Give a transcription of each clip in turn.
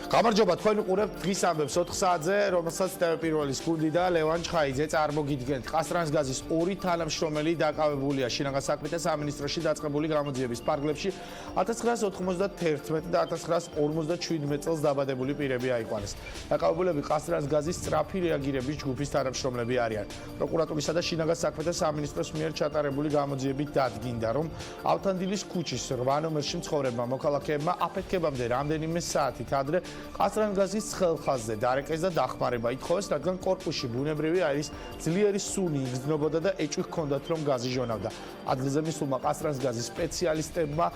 გამარჯობა, თქვენ უყურებთ დღის ამბებს 4 საათზე, რომელსაც ტელეპირველის გუნდი და ლევან ჩხაიძე წარმოგიდგენთ. ყასტრანსგაზის ორი თანამშრომელი დაკავებულია შინაგან საქმეთა სამინისტროში დაწყებული გამოძიების ფარგლებში 1991 და 1957 წელს დაბადებული პირები აიყვანეს. დაკავებულები ყასტრანსგაზის სწრაფი რეაგირების ჯგუფის თანამშრომლები არიან. პროკურატურისა და შინაგან საქმეთა სამინისტროს მიერ ჩატარებული გამოძიებით დადგინდა, რომ ავთანდილის ქუჩის 8 ნომერში მცხოვრებმა მოქალაქეებმა აფეთქებამდე რამდენიმე საათით ადრე ყასტრანსგაზის ხელხაზზე დარეკეს და დახმარება ითხოვეს, რადგან კორპუსში ბუნებრივი აირის ძლიერი სუნი იგრძნობოდა და ეჭვი ჰქონდათ, რომ გაზი ჟონავდა. ადგილზე მისულმა ყასტრანსგაზის სპეციალისტებმა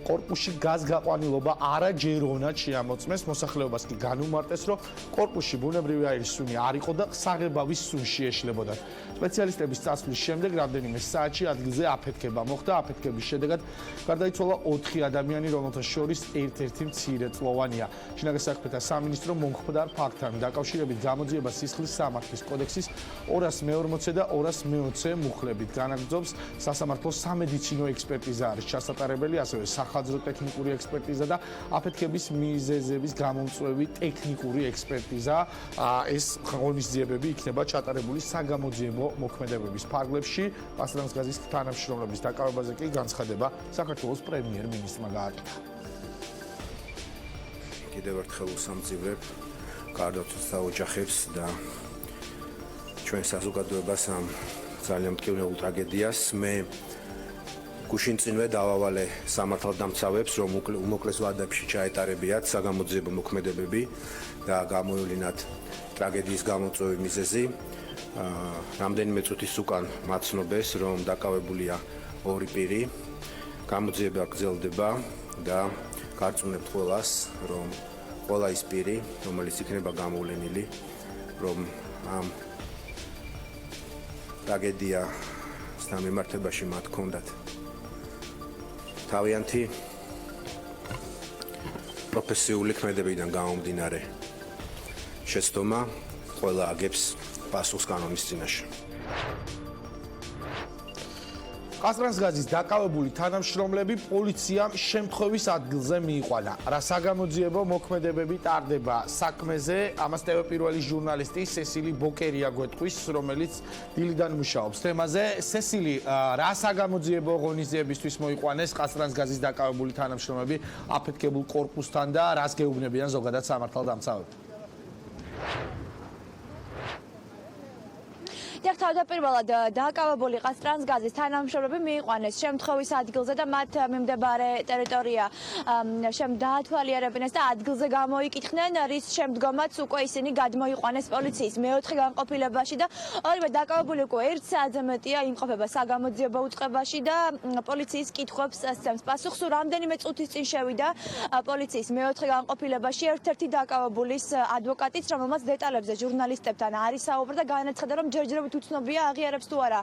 კორპუსში გაზგაყვანილობა არაჯეროვნად შეამოწმეს, მოსახლეობას კი განუმარტეს, რომ კორპუსში ბუნებრივი აირის სუნი არ იყო და საღებავის სუნში ეშლებოდათ. სპეციალისტების წასვლის შემდეგ რამდენიმე საათში ადგილზე აფეთქება მოხდა. აფეთქების შედეგად გარდაიცვალა 4 ადამიანი, რომელთა შორის ერთ-ერთი მცირეწლოვანია. შინაგან საქმეთა სამინისტრო მომხდარ ფაქტთან დაკავშირებით გამოძიებას სისხლის სამართლის კოდექსის 240 და 220 მუხლებით განაგრძობს. სასამართლოს სამედიცინო ექსპერტიზა არის ჩასატარებელი, ასევე სახალხო ტექნიკური ექსპერტიზა და აფეთქების მიზეზების გამომწვევი ტექნიკური ექსპერტიზა. ეს ღონისძიებები იქნება ჩატარებული საგამოძიებო მოქმედებების ფარგლებში. ყასტრანსგაზის თანამშრომლების დაკავებაზე კი განცხადება საქართველოს პრემიერ-მინისტრმა გააკეთა. კიდევ ერთხელ უსამძივრებ გარდაცვალ საოჯახებს და ჩვენ საზოგადოებას ამ ძალიან მტკივნეულ ტრაგედიას. მე გუშინწინვე დავავალე სამართალდამცავებს, რომ უმოკლეს ვადებში ჩაეტარებიათ საგამოძიებო მოქმედებები და გამოევლინათ ტრაგედიის გამოწვევი მიზეზი. რამდენიმე წუთის უკან მაცნობეს, რომ დაკავებულია 2 პირი. გამოძიება გრძელდება და გარწმუნებთ ყველას, რომ ყველა ის პირი, რომელიც იქნება გამოვლენილი, რომ ამ ტრაგედიასთან მიმართებაში მათ ჰქონდათ თავიანთი პროფესიული ქმედებიდან გამომდინარე შეცდომა, ყველა აგებს პასუხს კანონის წინაშე. ყასტრანსგაზის დაკავებული თანამშრომლები პოლიციამ შემთხვევის ადგილზე მიიყვანა. რა საგამოძიებო მოქმედებები ტარდება საქმეზე, ამას ტელეპირველის ჟურნალისტი სესილი ბოკერია გვეტყვის, რომელიც დილიდან მუშაობს თემაზე. სესილი, რა საგამოძიებო ღონისძიებისთვის მოიყვანეს ყასტრანსგაზის დაკავებული თანამშრომლები აფეთქებულ კორპუსთან და რას გეუბნებიან ზოგადად სამართალდამცავები? თავდაპირველად დაკავებული ყასტრანსგაზის თანამშრომლები მიიყვანეს შემთხვევის ადგილზე და მათ მიმდებარე ტერიტორია დაათვალიერებინეს და ადგილზე გამოიკითხნენ, რის შემდგომაც უკვე ისინი გადმოიყვანეს პოლიციის მეოთხე განყოფილებაში და ორივე დაკავებული უკვე 1 საათზე მეტია იმყოფება საგამოძიებო უწყებაში და პოლიციის კითხვებს სცემს პასუხს. რამდენიმე წუთის წინ შევიდა პოლიციის მეოთხე განყოფილებაში ერთ-ერთი დაკავებულის ადვოკატიც, რომელმაც დეტალებზე ჟურნალისტებთან არის საუბარი და განაცხადა, რომ ჯერჯერობით უცნობია აღიარებს თუ არა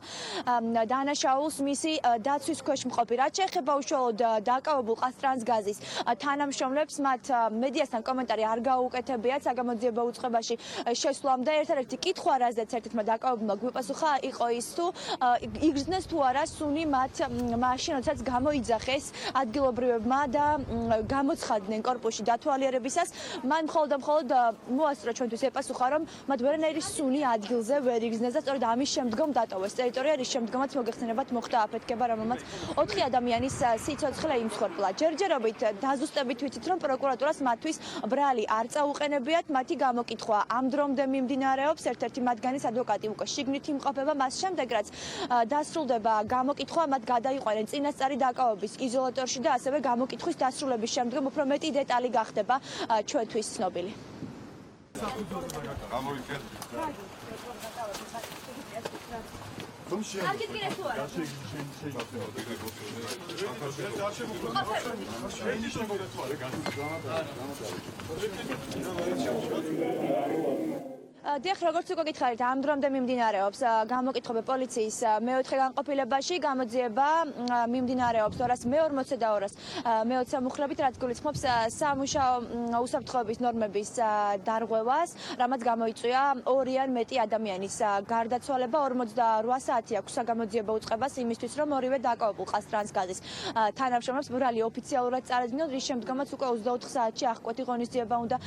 დანაშაულს მისი დაცვის ქვეშ მყოფი. რაც შეეხება უშუალოდ დაკავებულ ყასტრანსგაზის თანამშრომლებს, მათ მედიასთან კომენტარი არ გაუუკეთებიათ საგამოძიებო უწყებაში შესვლამ და ერთადერთი კითხვა, რაზეც ერთ-ერთმა დაკავებულმა გვიპასუხა, იყო ის თუ იგრძნეს თუ არა სუნი მათ მაშინ, როდესაც გამოიძახეს ადგილობრივებმა და გამოცხადდნენ კორპუსში დათვალიერებისას. მან მხოლოდ და მხოლოდ მოასწრო ჩვენთვის ეპასუხა, რომ მათ ვერანაირი სუნი ადგილზე ვერ იგრძნეს და სწორედ ამის შემდგომ დატოვეს ტერიტორია, რის შემდგომაც მოგეხსენებათ მოხდა აფეთქება, რომელმაც 4 ადამიანის სიცოცხლე იმსხვერპლა. ჯერჯერობით დაზუსტებით ვიცით, რომ პროკურატურას მათთვის ბრალი არ წაუყენებიათ, მათი გამოკითხვა ამ დრომდე მიმდინარეობს. ერთ-ერთი მათგანის ადვოკატი უკვე შიგნით იმყოფება, მას შემდეგ რაც დასრულდება გამოკითხვა, მათ გადაიყვანენ წინასწარი დაკავების იზოლატორში და ასევე გამოკითხვის დასრულების შემდგომ უფრო მეტი დეტალი გახდება ჩვენთვის ცნობილი. დიახ, როგორც უკვე გითხარით, ამ დრომდე მიმდინარეობს გამოკითხები პოლიციის მეოთხე განყოფილებაში, გამოძიება მიმდინარეობს 240 და 220 მუხლებით, რაც გულისხმობს სამუშაო უსაფრთხოების ნორმების დარღვევას, რამაც გამოიწვია 2 ან მეტი ადამიანის გარდაცვალება. 48 საათი აქვს საგამოძიებო უწყებას იმისთვის, რომ ორივე დაკავებულ ყაზტრანსგაზის თანამშრომლებს ბრალი ოფიციალურად წარადგინონ, რის შემდგომაც უკვე 24 საათში აღკვეთი ღონისძიება უნდა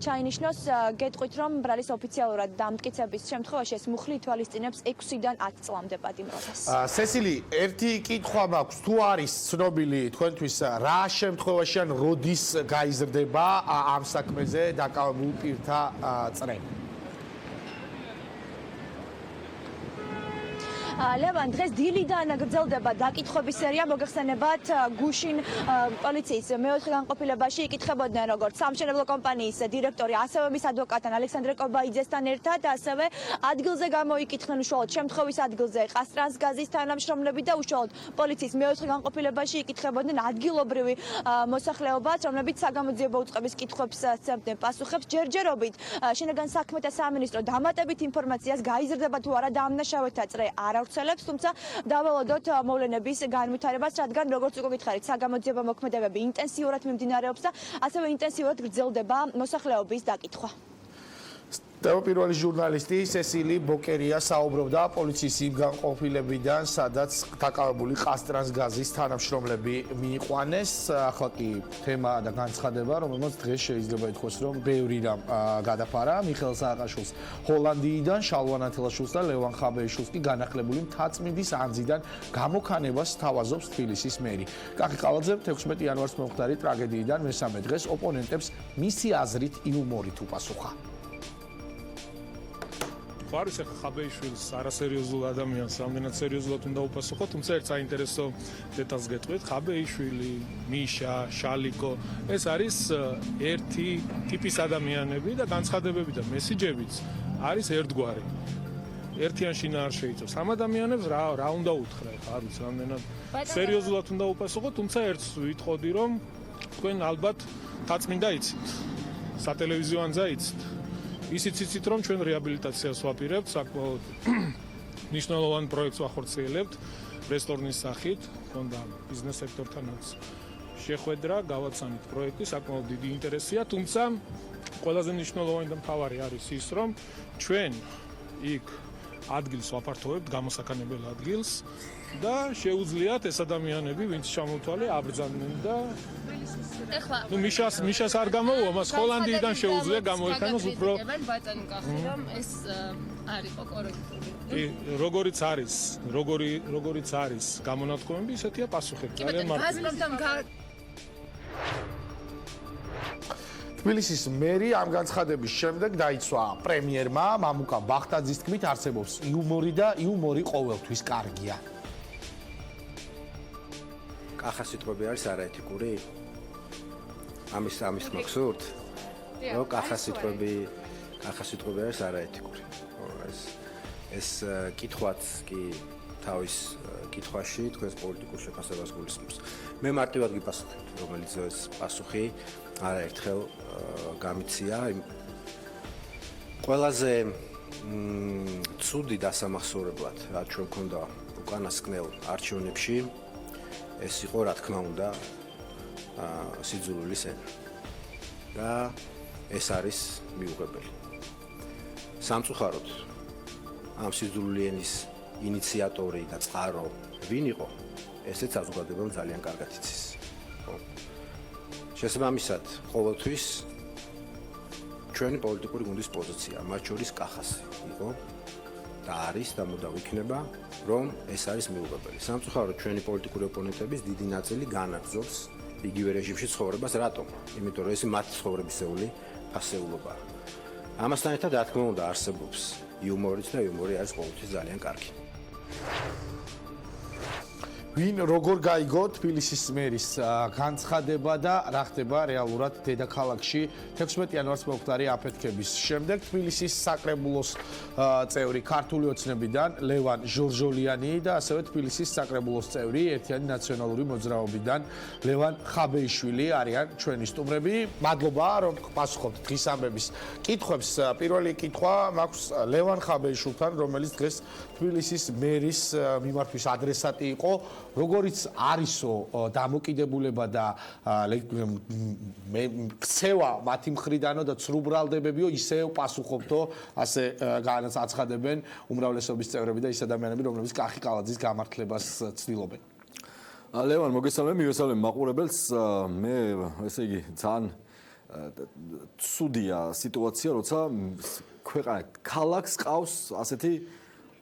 ჩაინიშნოს. გეტყვით, რომ ბრალის ოფიციალურად დამტკიცების შემთხვევაში ეს მუხლი ითვალისწინებს 6-დან 10 წლამდე პატიმრობას. სესილი, ერთი კითხვა მაქვს, თუ არის ცნობილი თქვენთვის რა შემთხვევაში ან როდის გაიზრდება ამ საქმეზე დაკავებულ პირთა წრე? ლევან, დღეს დილიდან გრძელდება დაკითხვების სერია. მოგეხსენებათ, გუშინ პოლიციის მეოთხე განყოფილებაში იკითხებოდნენ როგორც სამშენებლო კომპანიის დირექტორი, ასევე მის ადვოკატთან ალექსანდრე კობაიძესთან ერთად, ასევე ადგილზე გამოიკითხნენ უშუალოდ შემთხვევის ადგილზე ყაზტრანსგაზის თანამშრომლები და უშუალოდ პოლიციის მეოთხე განყოფილებაში იკითხებოდნენ ადგილობრივი მოსახლეობაც, რომლებიც საგამოძიებო უწყების კითხვებს სცემდნენ პასუხებს. ჯერჯერობით შინაგან საქმეთა სამინისტრო დამატებით ინფორმაციას გაიზრდება თუ არა დამნაშავეთა წრე არ ავრცელებს, თუმცა დაველოდოთ მოვლენების განვითარებას, რადგან როგორც უკვე გითხარით, საგამოძიებო მოქმედებები ინტენსიურად მიმდინარეობს და ასევე ინტენსიურად გრძელდება მოსახლეობის დაკითხვა. პირველი ჟურნალისტი სესილი ბოკერია საუბრობდა პოლიციის იმ განყოფილებიდან, სადაც დაკავებული ყაზტრანსგაზის თანამშრომლები მიიყვანეს. ახლა კი თემა და განცხადება, რომელმაც დღეს შეიძლება ითქვას, რომ ბევრი რამ გადაფარა. მიხეილ სააკაშვილს ჰოლანდიიდან, შალვან ათელაშვილს და ლევან ხაბეიშვილს კი განახლებული მთაწმინდის ანძიდან გამოქანებას სთავაზობს თბილისის მერი. კახი ყავალძე 16 იანვარს მომხდარი ტრაგედიიდან მესამე დღეს ოპონენტებს მისი აზრით იუმორით უპასუხა. არის ახლა ხაბეიშვილის არასერიოზულ ადამიანს რამდენად სერიოზულად უნდა უპასუხო, თუმცა ერთ საინტერესო დეტალს გეტყვით, ხაბეიშვილი, მიშა, შალიკო, ეს არის ერთი ტიპის ადამიანები და განცხადებები და მესიჯებიც არის ერთგვარი. ერთიან შინაარ შეიცავს. ამ ადამიანებს რა უნდა უთხრა, ხა არის რამდენად სერიოზულად უნდა უპასუხო, თუმცა ერთს ვიტყოდი, რომ თქვენ ალბათ თაწმინდა იცით. სატელევიზიო ანძა იცით. ისიც იცით, რომ ჩვენ რეაბილიტაციას ვაპირებთ, საკმაოდ მნიშვნელოვან პროექტს ვახორციელებთ რესტორნის სახით, თუნდა ბიზნეს სექტორთანაც შეხვედრა, გავაცანით პროექტი, საკმაოდ დიდი ინტერესია, თუმცა ყველაზე მნიშვნელოვანი და მთავარი არის ის, რომ ჩვენ იქ ადგილს ვაფართოვებთ, გამოსაქანებელ ადგილს და შეუძლიათ ეს ადამიანები, ვინც ჩამოთვალე, აბრძანდნენ და ნუ მიშას არ გამოუვა, მას ჰოლანდიიდან შეუძლია გამოექანოს უფრო ბატონ კახი, რომ ეს არისო კორექტული. როგორიც არის გამონათქვამები, ისეთია პასუხები. ძალიან მარტივი. თბილისის მერი ამ განცხადების შემდეგ დაიცვა პრემიერმა მამუკა ბახტაძის თქმით არსებობს იუმორი და იუმორი ყოველთვის კარგია. კახა სიტყვები არის არაეთიკური? ამის მოგსურთ? რომ კახა სიტყვები არის არაეთიკური. ეს კითხვაც კი თავის კითხვაში თქვენს პოლიტიკურ შეფასებას გულისხმობს. მე მარტივად გიპასუხებ, რომელიც ეს პასუხი არაერთხელ გამიცია. ყველაზე ცუდი დასამახსოვრებლად, რაც ჩვენ გვქონდა უკანასკნელ არჩევნებში, ეს იყო, რა თქმა უნდა, სიძულვილის ენა. და ეს არის მიუღებელი. სამწუხაროდ, ამ სიძულვილი ენის ინიციატორი და წყარო ვინ იყო, ესეც საზოგადოებამ ძალიან კარგად იცის. შესაბამისად, ყოველთვის ჩვენი პოლიტიკური გუნდის პოზიცია, მათ შორის კახასი იყო და არის და მუდამ იქნება, რომ ეს არის მიუღებელი. სამწუხაროდ, ჩვენი პოლიტიკური ოპონენტების დიდი ნაწილი განაგრძობს იგივე რეჟიმში ცხოვრებას. რატომ? იმიტომ რომ ეს მათი ცხოვრებისეული ფასეულობაა. ამასთან ერთად, რა თქმა უნდა, არსებობს იუმორიც და იუმორი არის ყოველთვის ძალიან კარგი. ვინ როგორ გაიგო თბილისის მერის განცხადება და რა ხდება რეალურად დედაქალაქში 16 იანვარს მოხდარი აფეთქების შემდეგ თბილისის საკრებულოს წევრი ქართული ოცნებიდან ლევან ჟორჟოლიანი და ასევე თბილისის საკრებულოს წევრი ერთიანი ნაციონალური მოძრაობიდან ლევან ხაბეიშვილი არიან ჩვენი სტუმრები. მადლობა რომ პასუხობთ დღის ამბების კითხვებს. პირველი კითხვა მაქვს ლევან ხაბეიშვილთან, რომელიც დღეს თბილისის მერის მიმართვის ადრესატი იყო. როგორიც არისო დამოკიდებულება და ქცევა მათი მხრიდანო და ცრუბრალდებებიო ისევ პასუხობთო ასე განაცხადებენ უმრავლესობის წევრები და ის ადამიანები რომლებიც კახი კალაძის გამართლებას ცდილობენ. ლევან მოგესალმები, მივესალმებ მაყურებელს. მე ესე იგი ძალიან ცუდია სიტუაცია, როცა ქვეყანა ქალაქს ყავს ასეთი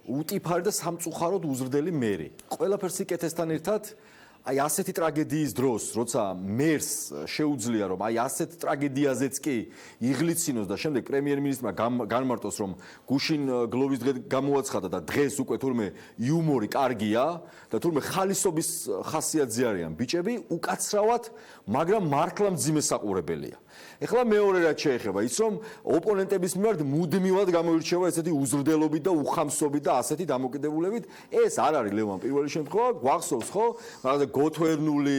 უტიფარი და სამწუხაროდ უზრდელი მერი. ყველაფერს იკეთესთან ერთად აი ასეთი ტრაგედიის დროს, როცა მერს შეუძლია რომ აი ასეთ ტრაგედიაზეც კი იღლიცინოს და შემდეგ პრემიერ-მინისტრმა განმარტოს რომ გუშინ გლოვის დღე გამოაცხადა და დღეს უკვე თურმე იუმორი კარგია და თურმე ხალისობის ხასიათზე არიან ბიჭები, უკაცრავად, მაგრამ მართლა მძიმე საყურებელია. ეხლა მეორე რაც შეეხება ის რომ ოპონენტების მიმართ მუდმივად გამოირჩევა ესეთი უზრდელობით და უხამსობით და ასეთი დამოკიდებულებით, ეს არ არის ლევან პირველი შემთხვევა, გვახსოვს ხო? რაღაცა გოთვერნული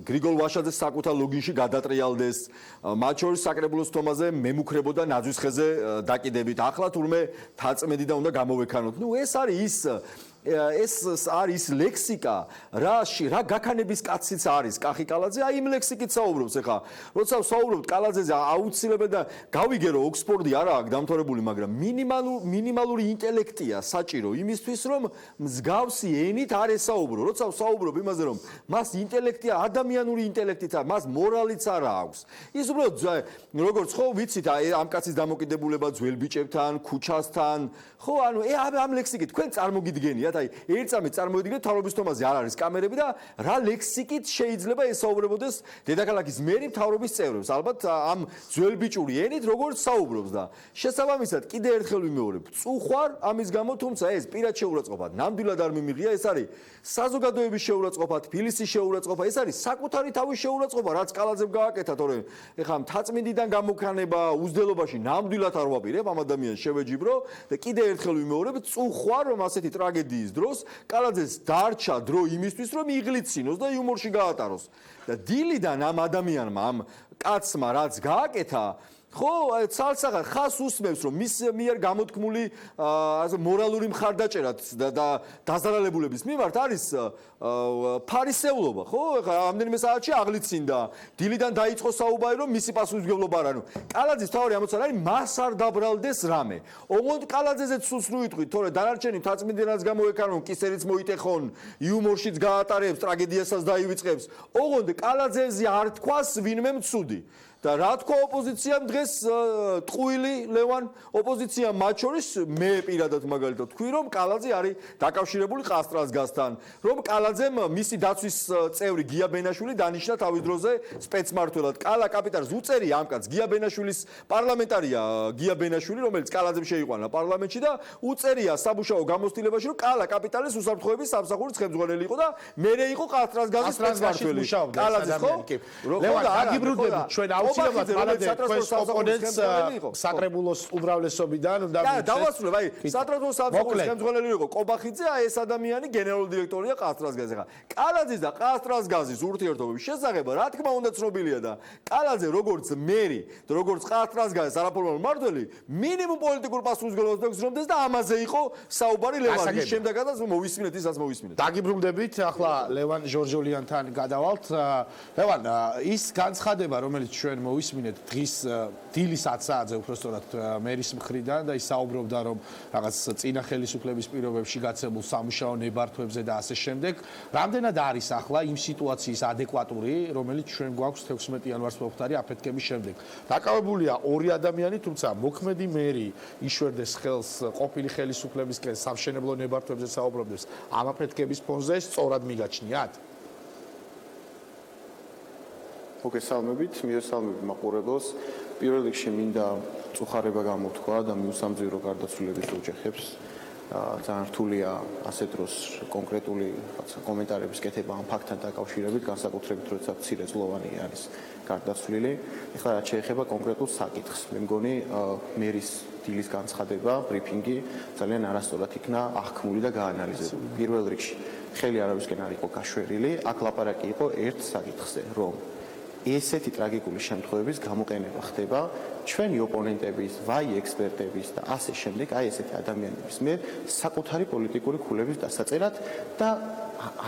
გრიგოლ ვაშაძეს საკუთარ ლოგინში გადატრიალდეს, მათ შორის საკრებულოს თომაზე მემუქრებოდა ნაძვის ხეზე დაკიდებით. ახლა თურმე თაწმედი და უნდა გამოვექანოთ. ნუ ეს არის ლექსიკა, რა გაქანების კაციც არის კახი კალაძე, აი იმ ლექსიკით საუბრობს ახლა. როცა საუბრობთ კალაძეზე, აუცილებლად და გავიგე რომ ოქსფორდი არა აქვს დამთავრებული, მაგრამ მინიმალური ინტელექტია საჭირო იმისთვის, რომ მსგავსი ენით არ ესაუბრო. როცა საუბრობ იმაზე, რომ მას ინტელექტია, ადამიანური ინტელექტით, მას მორალიც არა აქვს. ის უბრალოდ როგორც ხო ვიცით, ამ კაცის დამოკიდებულება ძველ ბიჭებთან, ქუჩასთან, ხო, ანუ ამ ლექსიკით თქვენ წარმოგიდგენიათ, აი ერთ წამით წარმოიდგინეთ თავრობის თომაზე არ არის კამერები და რა ლექსიკით შეიძლება ესაუბრებოდეს დედაქალაქის მერი თავრობის წევრებს. ალბათ ამ ძველბიჭური ენით როგორც საუბრობს და შესაბამისად კიდე ერთხელ ვიმეორებ, წუხვარ ამის გამო, თუმცა ეს პირად შეურაცხყოფა ნამდვილად არ მიმიღია, ეს არის საზოგადოების შეურაცხყოფა, თბილისის შეურაცხყოფა, ეს არის საკუთარი თავის შეურაცხყოფა, რაც კალაძემ გააკეთა, თორემ ეხლა მთაწმინდიდან გამოგქანება უზდელობაში ნამდვილად არ ვაპირებ ამ ადამიანს შევეჯიბრო და კიდე ერთხელ ვიმეორებ, წუხვარ რომ ასეთი ტრაგედიის დროს კალაძეს დარჩა დრო იმისთვის რომ იღლიცინოს და იუმორში გაატაროს და დილიდან ამ ადამიანმა ამ კაცმა რაც გააკეთა ხო ცალსაღად ხას უსმევს რომ მის მიერ გამოთქმული მორალური მხარდაჭერა და დაზარალებულების მიმართ არის ფარისეულობა ხო ეხლა ამდენიმე საათში აღლიცინდა დილიდან დაიწყო საუბარი რომ მისი პასუხისმგებლობა არა. კალაძის თავი ამოცანა არის მას არ დაბრალდეს რამე. ოღონდ კალაძეზეც სულს ნუიტყვით, თორე დანარჩენი თაწმინდიანაც გამოეკანონ, კისერიც მოიტეხონ, იუმორშიც გაატარებს, ტრაგედიასაც დაივიწყებს. ოღონდ კალაძეზე არ თქვას ვინმე მცუდი. და რა თქვა ოპოზიციამ დღეს ტყუილი ლევან ოპოზიცია მათ შორის მე პირადად მაგალითად თქვი რომ კალაძე არის დაკავშირებული ყასტრაზგასთან რომ კალაძემ მისი დაცვის წევრი გია ბენაშვილი დანიშნა თავის დროზე სპეცმმართველად კალა კაპიტანს უწერი ამ კაცს გია ბენაშვილის პარლამენტარია გია ბენაშვილი რომელიც კალაძემ შეიყვანა პარლამენტში და უწერია საბუშაო გამოცდილებაში რომ კალა კაპიტალის უსაფრთხოების სამსახურის ხელმძღვანელი იყო და მერე იყო ყასტრაზგაზის სპეცმმართველი კალაძის ხო ლევან აგიბრუნდებით ჩვენ აუცილებლად მანამდე თქვენს ოპონენტს საკრებულოს უმრავლესობიდან უნდა მიცეს. და დავასრულებ, აი, სატრანსპორტო სამსახურის ხელმძღვანელი იყო კობახიძე, აი ეს ადამიანი გენერალური დირექტორია ყასტრაზგაზის. ახლა კალაძის და ყასტრაზგაზის ურთიერთობების შესახებ რა თქმა უნდა ცნობილია და კალაძე როგორც მერი და როგორც ყასტრაზგაზის არაფორმალური მმართველი მინიმუმ პოლიტიკურ პასუხისმგებლობას აქვს რომდეს და ამაზე იყო საუბარი ლევანის შემდეგაც მოვისმინეთ ისაც მოვისმინეთ. დაგიბრუნდებით, ახლა ლევან ჟორჟოლიანთან გადავალთ. ლევან, ის განცხადება, რომელიც ჩვენ მოვისმინეთ დღის დილის 10 საათზე უბრალოდ მერის მხრიდან და ის საუბრობდა რომ რაღაც წინა ხელისუფლების პირობებში გაცემულ სამუშაო ნებართვებზე და ასე შემდეგ. რამდენად არის ახლა იმ სიტუაციის ადეკვატური, რომელიც ჩვენ გვაქვს 16 იანვარს მოხდარი აფეთქების შემდეგ. დაკავებულია ორი ადამიანი, თუმცა მოქმედი მერი იშვერდეს ხელს ყოფილი ხელისუფლებისკენ სამშენებლო ნებართვებზე საუბრობდეს ამ აფეთქების ფონზე, სწორად მიგაჩნიათ? მოგესალმებით, მივესალმები მაყურებელს. პირველ რიგში მინდა წუხარება გამოთქვა და მიუსამძირო გარდაცვლილების ოჯახებს. ძალიან რთულია ასე დროს კონკრეტული კომენტარების კეთება ამ ფაქტთან დაკავშირებით, განსაკუთრებით როდესაც მცირეწლოვანი არის გარდაცვლილი. ეხლა რაც შეეხება კონკრეტულ საკითხს, მე მგონი მერის დილის განცხადება, ბრიფინგი ძალიან არასწორად იქნა აღქმული და გაანალიზებული. პირველ რიგში ხელი არავისკენ არ იყო გაშვერილი, აქ ლაპარაკი იყო ერთ საკითხზე, რომ ესეთი ტრაგიკული შემთხვევების გამოყენება ხდება ჩვენი ოპონენტების, ვაი ექსპერტების და ასე შემდეგ, აი ესეთი ადამიანების მიერ საკუთარი პოლიტიკური ქულების დასაწერად და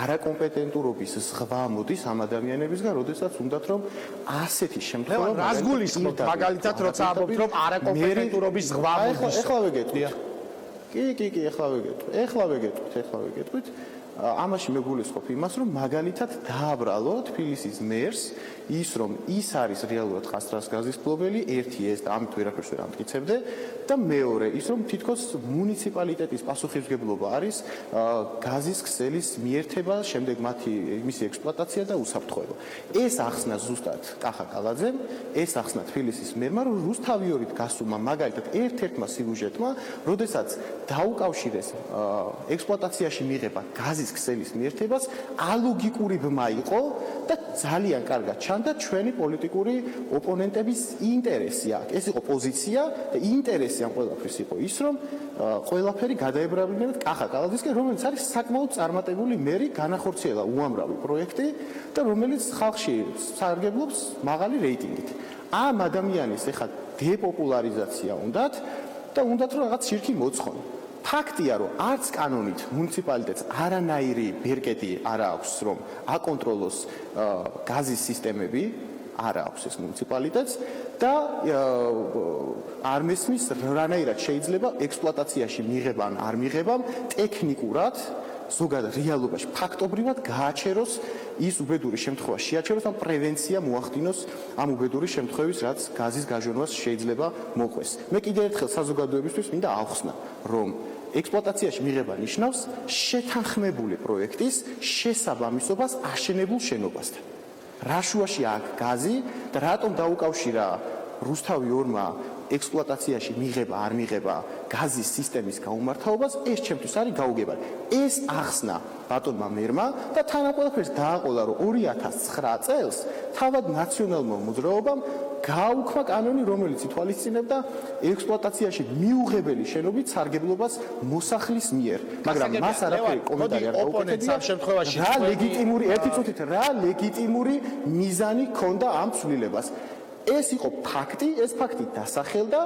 არაკომპეტენტურობის ზღვა მოდის ამ ადამიანებისგან, როდესაც უნდათ რომ ასეთი შემთხვევა რას გულისხმობთ მაგალითად როცა ამბობთ რომ არაკომპეტენტურობის ზღვა მოდის? ეხლა ვეგეთქვით. კი, ეხლა ვეგეთქვით. ამაში მე გულისხმობ იმას, რომ მაგალითად დააბრალო თბილისის მერს ის რომ ის არის რეალურად ხასტრასგაზის მფლობელი, ერთი ეს და ამით ვერაფერს ვერ ამტკიცებდე და მეორე ის რომ თითქოს მუნიციპალიტეტის პასუხისმგებლობა არის გაზის ქსელის მიერთება, შემდეგ მისი ექსპლუატაცია და უსაფრთხოება. ეს ახსნა ზუსტად კახა კალაძემ, ეს ახსნა თბილისის მერმა, რომ რუსთავიორით გასულმა მაგალითად ერთ-ერთმა სიუჟეტმა, როდესაც დაუკავშირეს ექსპლუატაციაში მიღება გაზის ქსელის მიერთებას, ალოგიკური ბმა იყო და ძალიან კარგად ჩანდა ჩვენი პოლიტიკური ოპონენტების ინტერესი აქ. ეს იყო პოზიცია და ინტერესი ამ ყველაფრის იყო ის, რომ ყველაფერი გადაებრალინებათ კახა კალაძისკენ, რომელიც არის საკმაოდ წარმატებული მერი, განახორციელა უამრავი პროექტი და რომელიც ხალხში სარგებლობს მაღალი რეიტინგით. ამ ადამიანის ეხლა დეპოპულარიზაცია უნდათ და უნდათ რომ რაღაც შირქი მოცხონ. ფაქტია, რომ არც კანონით მუნიციპალიტეტს არანაირი ბერკეტი არ აქვს, რომ აკონტროლოს გაზის სისტემები, არ აქვს ეს მუნიციპალიტეტს და არ მესმის რანაირად შეიძლება ექსპლუატაციაში მიღება ან არ მიღება ტექნიკურად ზოგადად რეალობაში ფაქტობრივად გააჩეროს ის უბედური შემთხვევა შეაჩეროს ან პრევენცია მოახდინოს ამ უბედური შემთხვევის რაც გაზის გაჟონვას შეიძლება მოყვეს. მე კიდევ ერთხელ საზოგადოებისთვის მინდა ავხსნა, რომ ექსპლუატაციაში მიღება ნიშნავს შეთანხმებული პროექტის შესაბამისობას აშენებულ შენობასთან. რა შუაში აქვს გაზი და რატომ დაუკავშირა რუსთავი 2-მა ექსპლუატაციაში მიღება არ მიღება გაზის სისტემის გაუმართავობას, ეს ჩემთვის არის გაუგებარი. ეს ახსნა ბატონმა მერმა და თან ამ ყველაფერს დააყოლა, რომ 2009 წელს თავად ნაციონალურმა მოძრაობამ გააუქმა კანონი, რომელიც ითვალისწინებდა ექსპლუატაციაში მიუღებელი შენობის სარგებლობას მოსახლის მიერ. მაგრამ მას არაფერი კომენტარი არ გაუკეთებია. რა ლეგიტიმური, ერთი წუთით, რა ლეგიტიმური მიზანი ჰქონდა ამ ცვლილებას. ეს იყო ფაქტი, ეს ფაქტი დასახელდა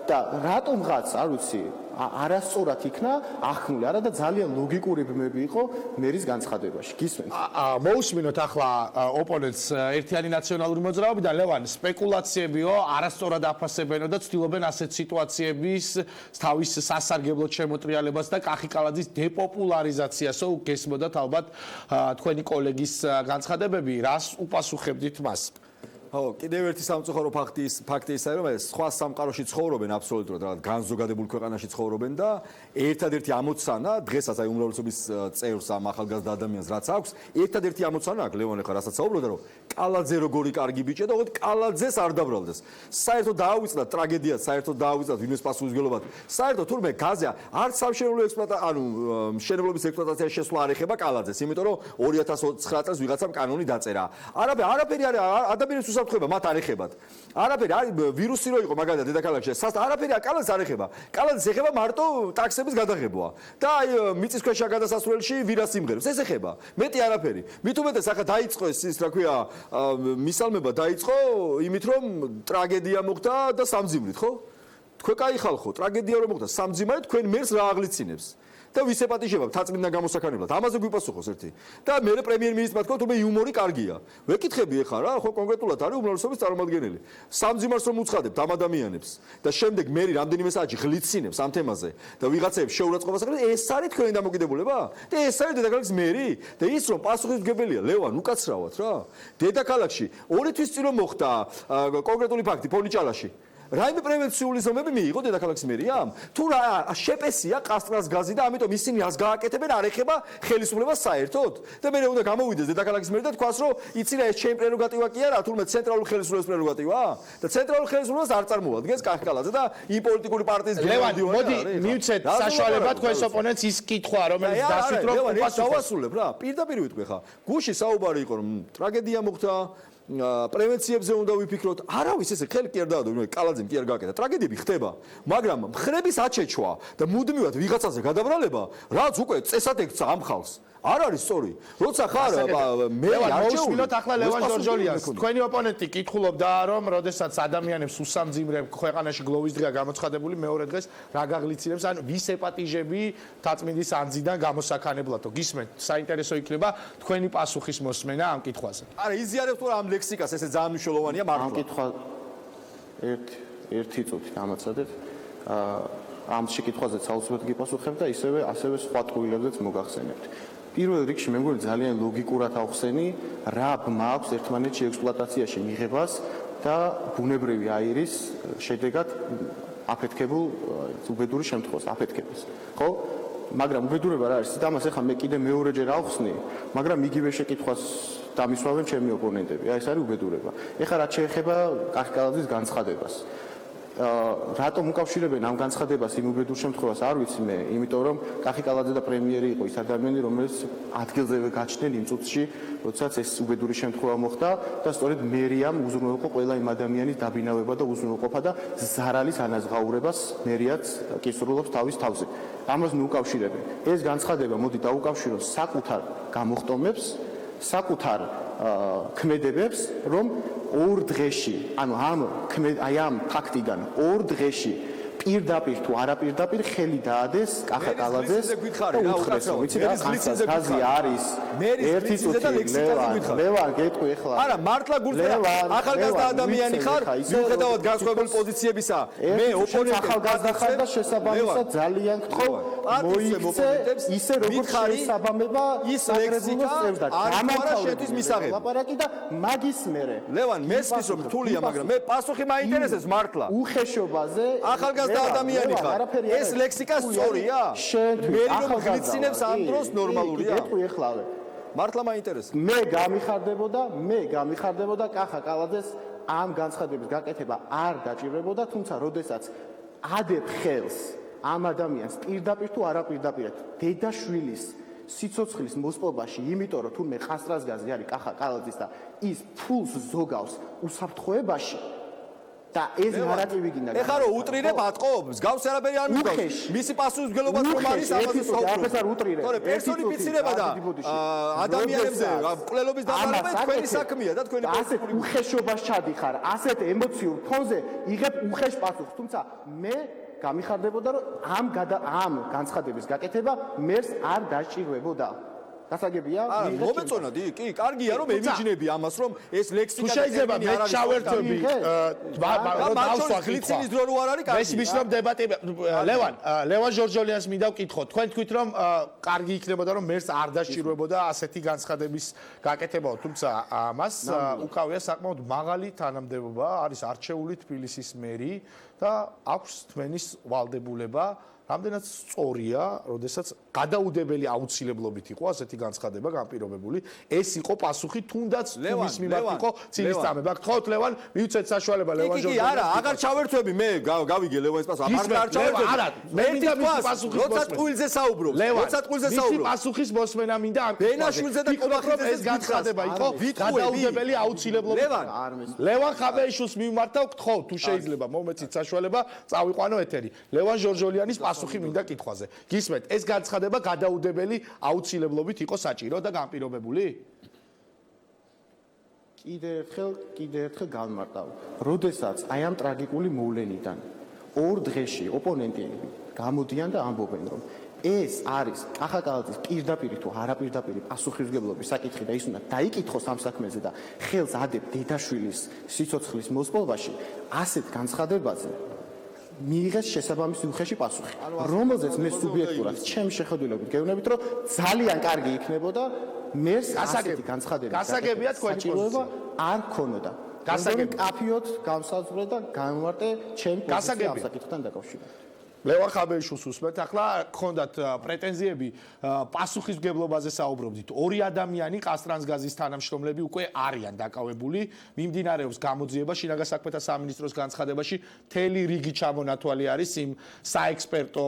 და რატომღაც, არ ვიცი, არასწორად იქნა აღქმული, არა და ძალიან ლოგიკური ბმები იყო მერის განცხადებაში. გისმენთ? მოусმინოთ ახლა ოპონენტს ერთიანი ნაციონალური მოძრაობიდან, ლევან, სპეკულაციებიო, არასწორად აფასებენო და ცდილობენ ასეთ სიტუაციების თავის სასარგებლოდ შემოტრიალებას და კახი კალაძის დეპოპულარიზაციასო გესმოდათ ალბათ თქვენი კოლეგის განცხადებები, რას უპასუხებდით მას? ხო, კიდევ ერთი სამწუხარო ფაქტი ისაა, რომ სხვა სამყაროში ცხოვრობენ აბსოლუტურად, რაღაც განზოგადებულ ქვეყანაში ცხოვრობენ და ერთადერთი ამოცანა, დღესაც აი უმრავლესობის წევრს ამ ახალგაზრდა ადამიანს რაც აქვს, ერთადერთი ამოცანა აქვს ლევონ ახლა რასაც საუბრობდა, რომ კალაძე როგორი კარგი ბიჭია და ოღონდ კალაძეს არ დაბრალდეს. საერთოდ დაავიწყდა ტრაგედია, საერთოდ დაავიწყდა ვინმეს პასუხისმგებლობად. საერთოდ თურმე გაზია არც სამშენებლო მშენებლობის ექსპლუატაციაში შესვლა არ ეხება კალაძეს, იმიტომ რომ 2009 წელს ვიღაცამ კანონი დაწერა. არაფერი არ ადამიანის უსაფრთხოება მათ არ ეხებათ. არაფერი, აი ვირუსი რო იყო მაგალითად დედაქალაქში, არაფერი კალაძეს არ ეხება. კალაძეს ეხება მარტო ტაქსების გადაღებაა. და აი მიწისქვეშა გადასასვლელში ვირას იმღერებს. ეს ეხება. მეტი არაფერი. მით უმეტეს ახლა დაიწყო ის რა ქვია, მისალმება დაიწყო იმით რომ ტრაგედია მოხდა და სამძიმრით, ხო? თქვენ კაი ხალხო, ტრაგედია რომ მოხდა სამძიმრით, თქვენ მერს რა აღლიცინებს? და ვის ეპატიჟებათ თაწმინდა გამოსაქანებლად. ამაზე გვიპასუხოს ერთი. და მე პრემიერ-მინისტრმა თქვა, თუმე იუმორი კარგია. ვეკითხები ახლა რა, ხო კონკრეტულად არის უმრავლესობის წარმომადგენელი. სამძიმარს რომ უცხადებთ ამ ადამიანებს და შემდეგ მე რამდენიმე საათში ღლიცინებს ამ თემაზე და ვიღაცებს შეურაცხყოფას აკეთებს, ეს არის თქვენი დამოკიდებულება? და ეს არის დედაქალაქის მერი? და ის რომ პასუხისმგებელია ლევან უკაცრავად რა. დედაქალაქში 2 თვის წინ რომ მოხდა კონკრეტული ფაქტი ფონიჭალაში. რაიმე პრევენციული ზომები მიიღო დედაქალაქის მერიამ? თუ რა შეპესია კასტრას გაზი და ამიტომ ისინი ას გააკეთებენ არ ეხება ხელისუფლებას საერთოდ? და მე უნდა გამოვიდეს დედაქალაქის მერი და თქვას რომ იცი რა ეს ჩემი პრეროგატივა კი არა, თუმცა ცენტრალური ხელისუფლების პრეროგატივაა? და ცენტრალური ხელისუფლებას არ წარმოადგენს კახკალაძე და იმ პოლიტიკური პარტიის ლევან, მოდი მივცეთ საშუალება თქვენს ოპონენტს ის კითხვა, რომელიც დასვით რომ დავასრულებ რა. პირდაპირ ვიტყვი ხა. გუში საუბარი იყო რომ ტრაგედია მოხდა, პრევენციებზე უნდა ვიფიქროთ. არავის ესე ხელი კი არ დაადო, კალაძემ კი არ გააკეთა. ტრაგედიები ხდება, მაგრამ მხრების აჩეჩვა და მუდმივად ვიღაცაზე გადაბრალება, რაც უკვე წესად ექცა ამ ხალხს. არ არის სწორი. როცა ხარ მე მოუსმინოთ ახლა ლევან ჯორჯოლიანს. თქვენი ოპონენტი კითხულობდა რომ როდესაც ადამიანებს უსამძიმრე ქვეყანაში გლოვის დღეა გამოცხადებული, მეორე დღეს რა გაღლიცინებს, ან ვის ეპატიჟები თაწმინდის ანძიდან გამოსაქანებლათო. გისმენთ, საინტერესო იქნება თქვენი პასუხის მოსმენა ამ კითხვაზე. არა, იზიარებ თუ რა ამ ლექსიკას, ესე ძალიან მნიშვნელოვანია მართლა. ამ კითხვა ერთი წუთით ამაცადეთ. ამ შეკითხვაზე საუბრობთ გიპასუხებ და ასევე სხვა ტყუილებზეც მოგახსენებთ. პირველ რიგში მე მგონი ძალიან ლოგიკურად ავხსენი რა ბმა აქვს ერთმანეთში ექსპლუატაციაში მიღებას და ბუნებრივი აირის შედეგად აფეთქებულ უბედური შემთხვევას აფეთქებას. ხო? მაგრამ უბედურება რა არის? ამას ახლა მე კიდე მეორეჯერ ავხსნი, მაგრამ იგივე შეკითხვას დამისვავენ ჩემი ოპონენტები. აი ეს არის უბედურება. ეხლა რაც შეეხება კახკალაძის განცხადებას. რატომ უკავშირებენ ამ განცხადებას იმ უბედურ შემთხვევას არ ვიცი მე, იმიტომ რომ კახიკალაძე და პრემიერი იყო ის ადამიანი, რომელიც ადგილზევე გაჩნდნენ იმ წუთში, როდესაც ეს უბედური შემთხვევა მოხდა და სწორედ მერიამ უზრუნველყო ყველა იმ ადამიანის დაბინავება და უზრუნველყოფა და ზარალის ანაზღაურებას მერიაც კისრულობს თავის თავზე. ამას ნუ უკავშირებენ. ეს განცხადება მოდი დაუკავშიროთ საკუთარ გამოხტომებს, საკუთარ ქმედებებს, რომ ორ დღეში, ანუ აი ამ ფაქტიდან ორ დღეში პირდაპირ თუ არაპირდაპირ ხელი დაადეს კახაკალაძეს და უთხრეს, რომ იცი რა განსაზღვრაზე არის ერთი წუთი ლევან გეტყვი ახლა. არა, მართლა გულწრფელ ახალგაზრდა ადამიანი ხარ, მიუხედავად განსხვავებული პოზიციებისა. მე ოპონენტი ახალგაზრდა ხარ და შესაბამისად ძალიან გთხოვ მოიქცე ისე როგორც შესაბამება ის ლექსიკა არა შეთვის მისაღები. ლაპარაკი და მაგის მერე. ლევან, მესმის რომ რთულია, მაგრამ მე პასუხი მაინტერესებს მართლა. უხეშობაზე ახალგაზრდა ადამიანი ხარ. ეს ლექსიკა სწორია? მე რომ გლიცინებს ამ დროს ნორმალურია? გეტყვი ეხლავე. მართლა მაინტერესებს. მე გამიხარდებოდა კახაკალაძეს ამ განცხადების გაკეთება არ დაჭირებოდა, თუმცა როდესაც ადებ ხელს ამ ადამიანს პირდაპირ თუ არაპირდაპირად დედაშვილის სიცოცხლის მოსპობაში, იმიტომ რომ თურმე ხასრასგაზი არის კახაკალაძის და ის ფულს ზოგავს უსაფრთხოებაში და ეს ნარატივი გინდა. ეხლა რო უტრირებ ატყობს, გავს არაფერი არ მიგავს. მისი პასუხისმგებლობაც რომ არის ამაზე უტრირებ. თორე პერსონიფიცირება და ადამიანებზე მკვლელობის დამარება თქვენი საქმეა და თქვენი ასეთ უხეშობას ჩადიხარ, ასეთ ემოციურ ფონზე იღებ უხეშ პასუხს, თუმცა მე გამიხარდებოდა რომ ამ განცხადების გაკეთება მერს არ დაჭირვებოდა. გასაგებია? მომეწონადი? კი, კარგია რომ ემიჯნები ამას რომ ეს ლექსიკა თუ შეიძლება მე ჩავერთვები დავსვა გლიცინის დრო რო არ არის კარგი. მესმის რომ დებატი ლევან ჯორჯოლიანს მინდა ვკითხო. თქვენ თქვით რომ კარგი იქნებოდა რომ მერს არ დაჭირვებოდა ასეთი განცხადების გაკეთებაო, თუმცა ამას უკავია საკმაოდ მაღალი თანამდებობა, არის არჩეული თბილისის მერი და აქვს თქვენის ვალდებულება. რამდენად სწორია, როდესაც გადაუდებელი აუცილებლობით იყო ასეთი განცხადება განპირობებული, ეს იყო პასუხი თუნდაც მის მიმართ იყო ცილისწამება. გთხოვთ ლევან, მივცეთ საშუალება ლევან ჯორჯოლიანს. კი, არა, აღარ ჩავერთვები მე, გავიგე ლევანის პასუხი. არ ჩავერთვები. არა, მე მინდა მის პასუხის მოსმენა. როცა ტყუილზე საუბრობს, როცა ტყუილზე საუბრობს. მის პასუხის მოსმენა მინდა ამ ბენაშვილზე და კობახიძეზე ეს განცხადება იყო გადაუდებელი აუცილებლობით. ლევან ხაბეიშვილს მიმართა გთხოვ, თუ შეიძლება მომეცით საშუალება, წავიყვანო ეთერი. ლევან ჯორჯოლიანის პასუხი მინდა კითხვაზე. გისმენთ, ეს განცხადება გადაუდებელი აუცილებლობით იყო საჭირო და განპირობებული? კიდე ერთხელ განმარტავ. როდესაც აი ამ ტრაგიკული მოვლენიდან ორ დღეში ოპონენტები გამოდიან და ამბობენ, რომ ეს არის კახაკალაძის პირდაპირი თუ არაპირდაპირი პასუხისმგებლობის საკითხი და ის უნდა დაიკითხოს ამ საქმეზე და ხელს ადებ დედაშვილის სიცოცხლის მოსპობაში, ასეთ განცხადებაზე მიიღეს შესაბამისი უხეში პასუხი, რომელზეც მე სუბიექტურად ჩემი შეხედულებით გეუბნებით, რომ ძალიან კარგი იქნებოდა მერს ასეთი განცხადების გასაგებია თქვენი პოზიცია. არ ქონოდა. გასაგებია. კაფიოთ განსაზღვრე და განვარტე ჩემი პოზიცია გასაგებია. ამ საკითხთან დაკავშირებით. ლევან ხაბეიშვილს უსმენთ. ახლა გქონდათ პრეტენზიები პასუხისმგებლობაზე საუბრობდით. ორი ადამიანი ყაზტრანსგაზის თანამშრომლები უკვე არიან დაკავებული. მიმდინარეობს გამოძიება შინაგან საქმეთა სამინისტროს განცხადებაში. მთელი რიგი ჩამონათვალი არის იმ საექსპერტო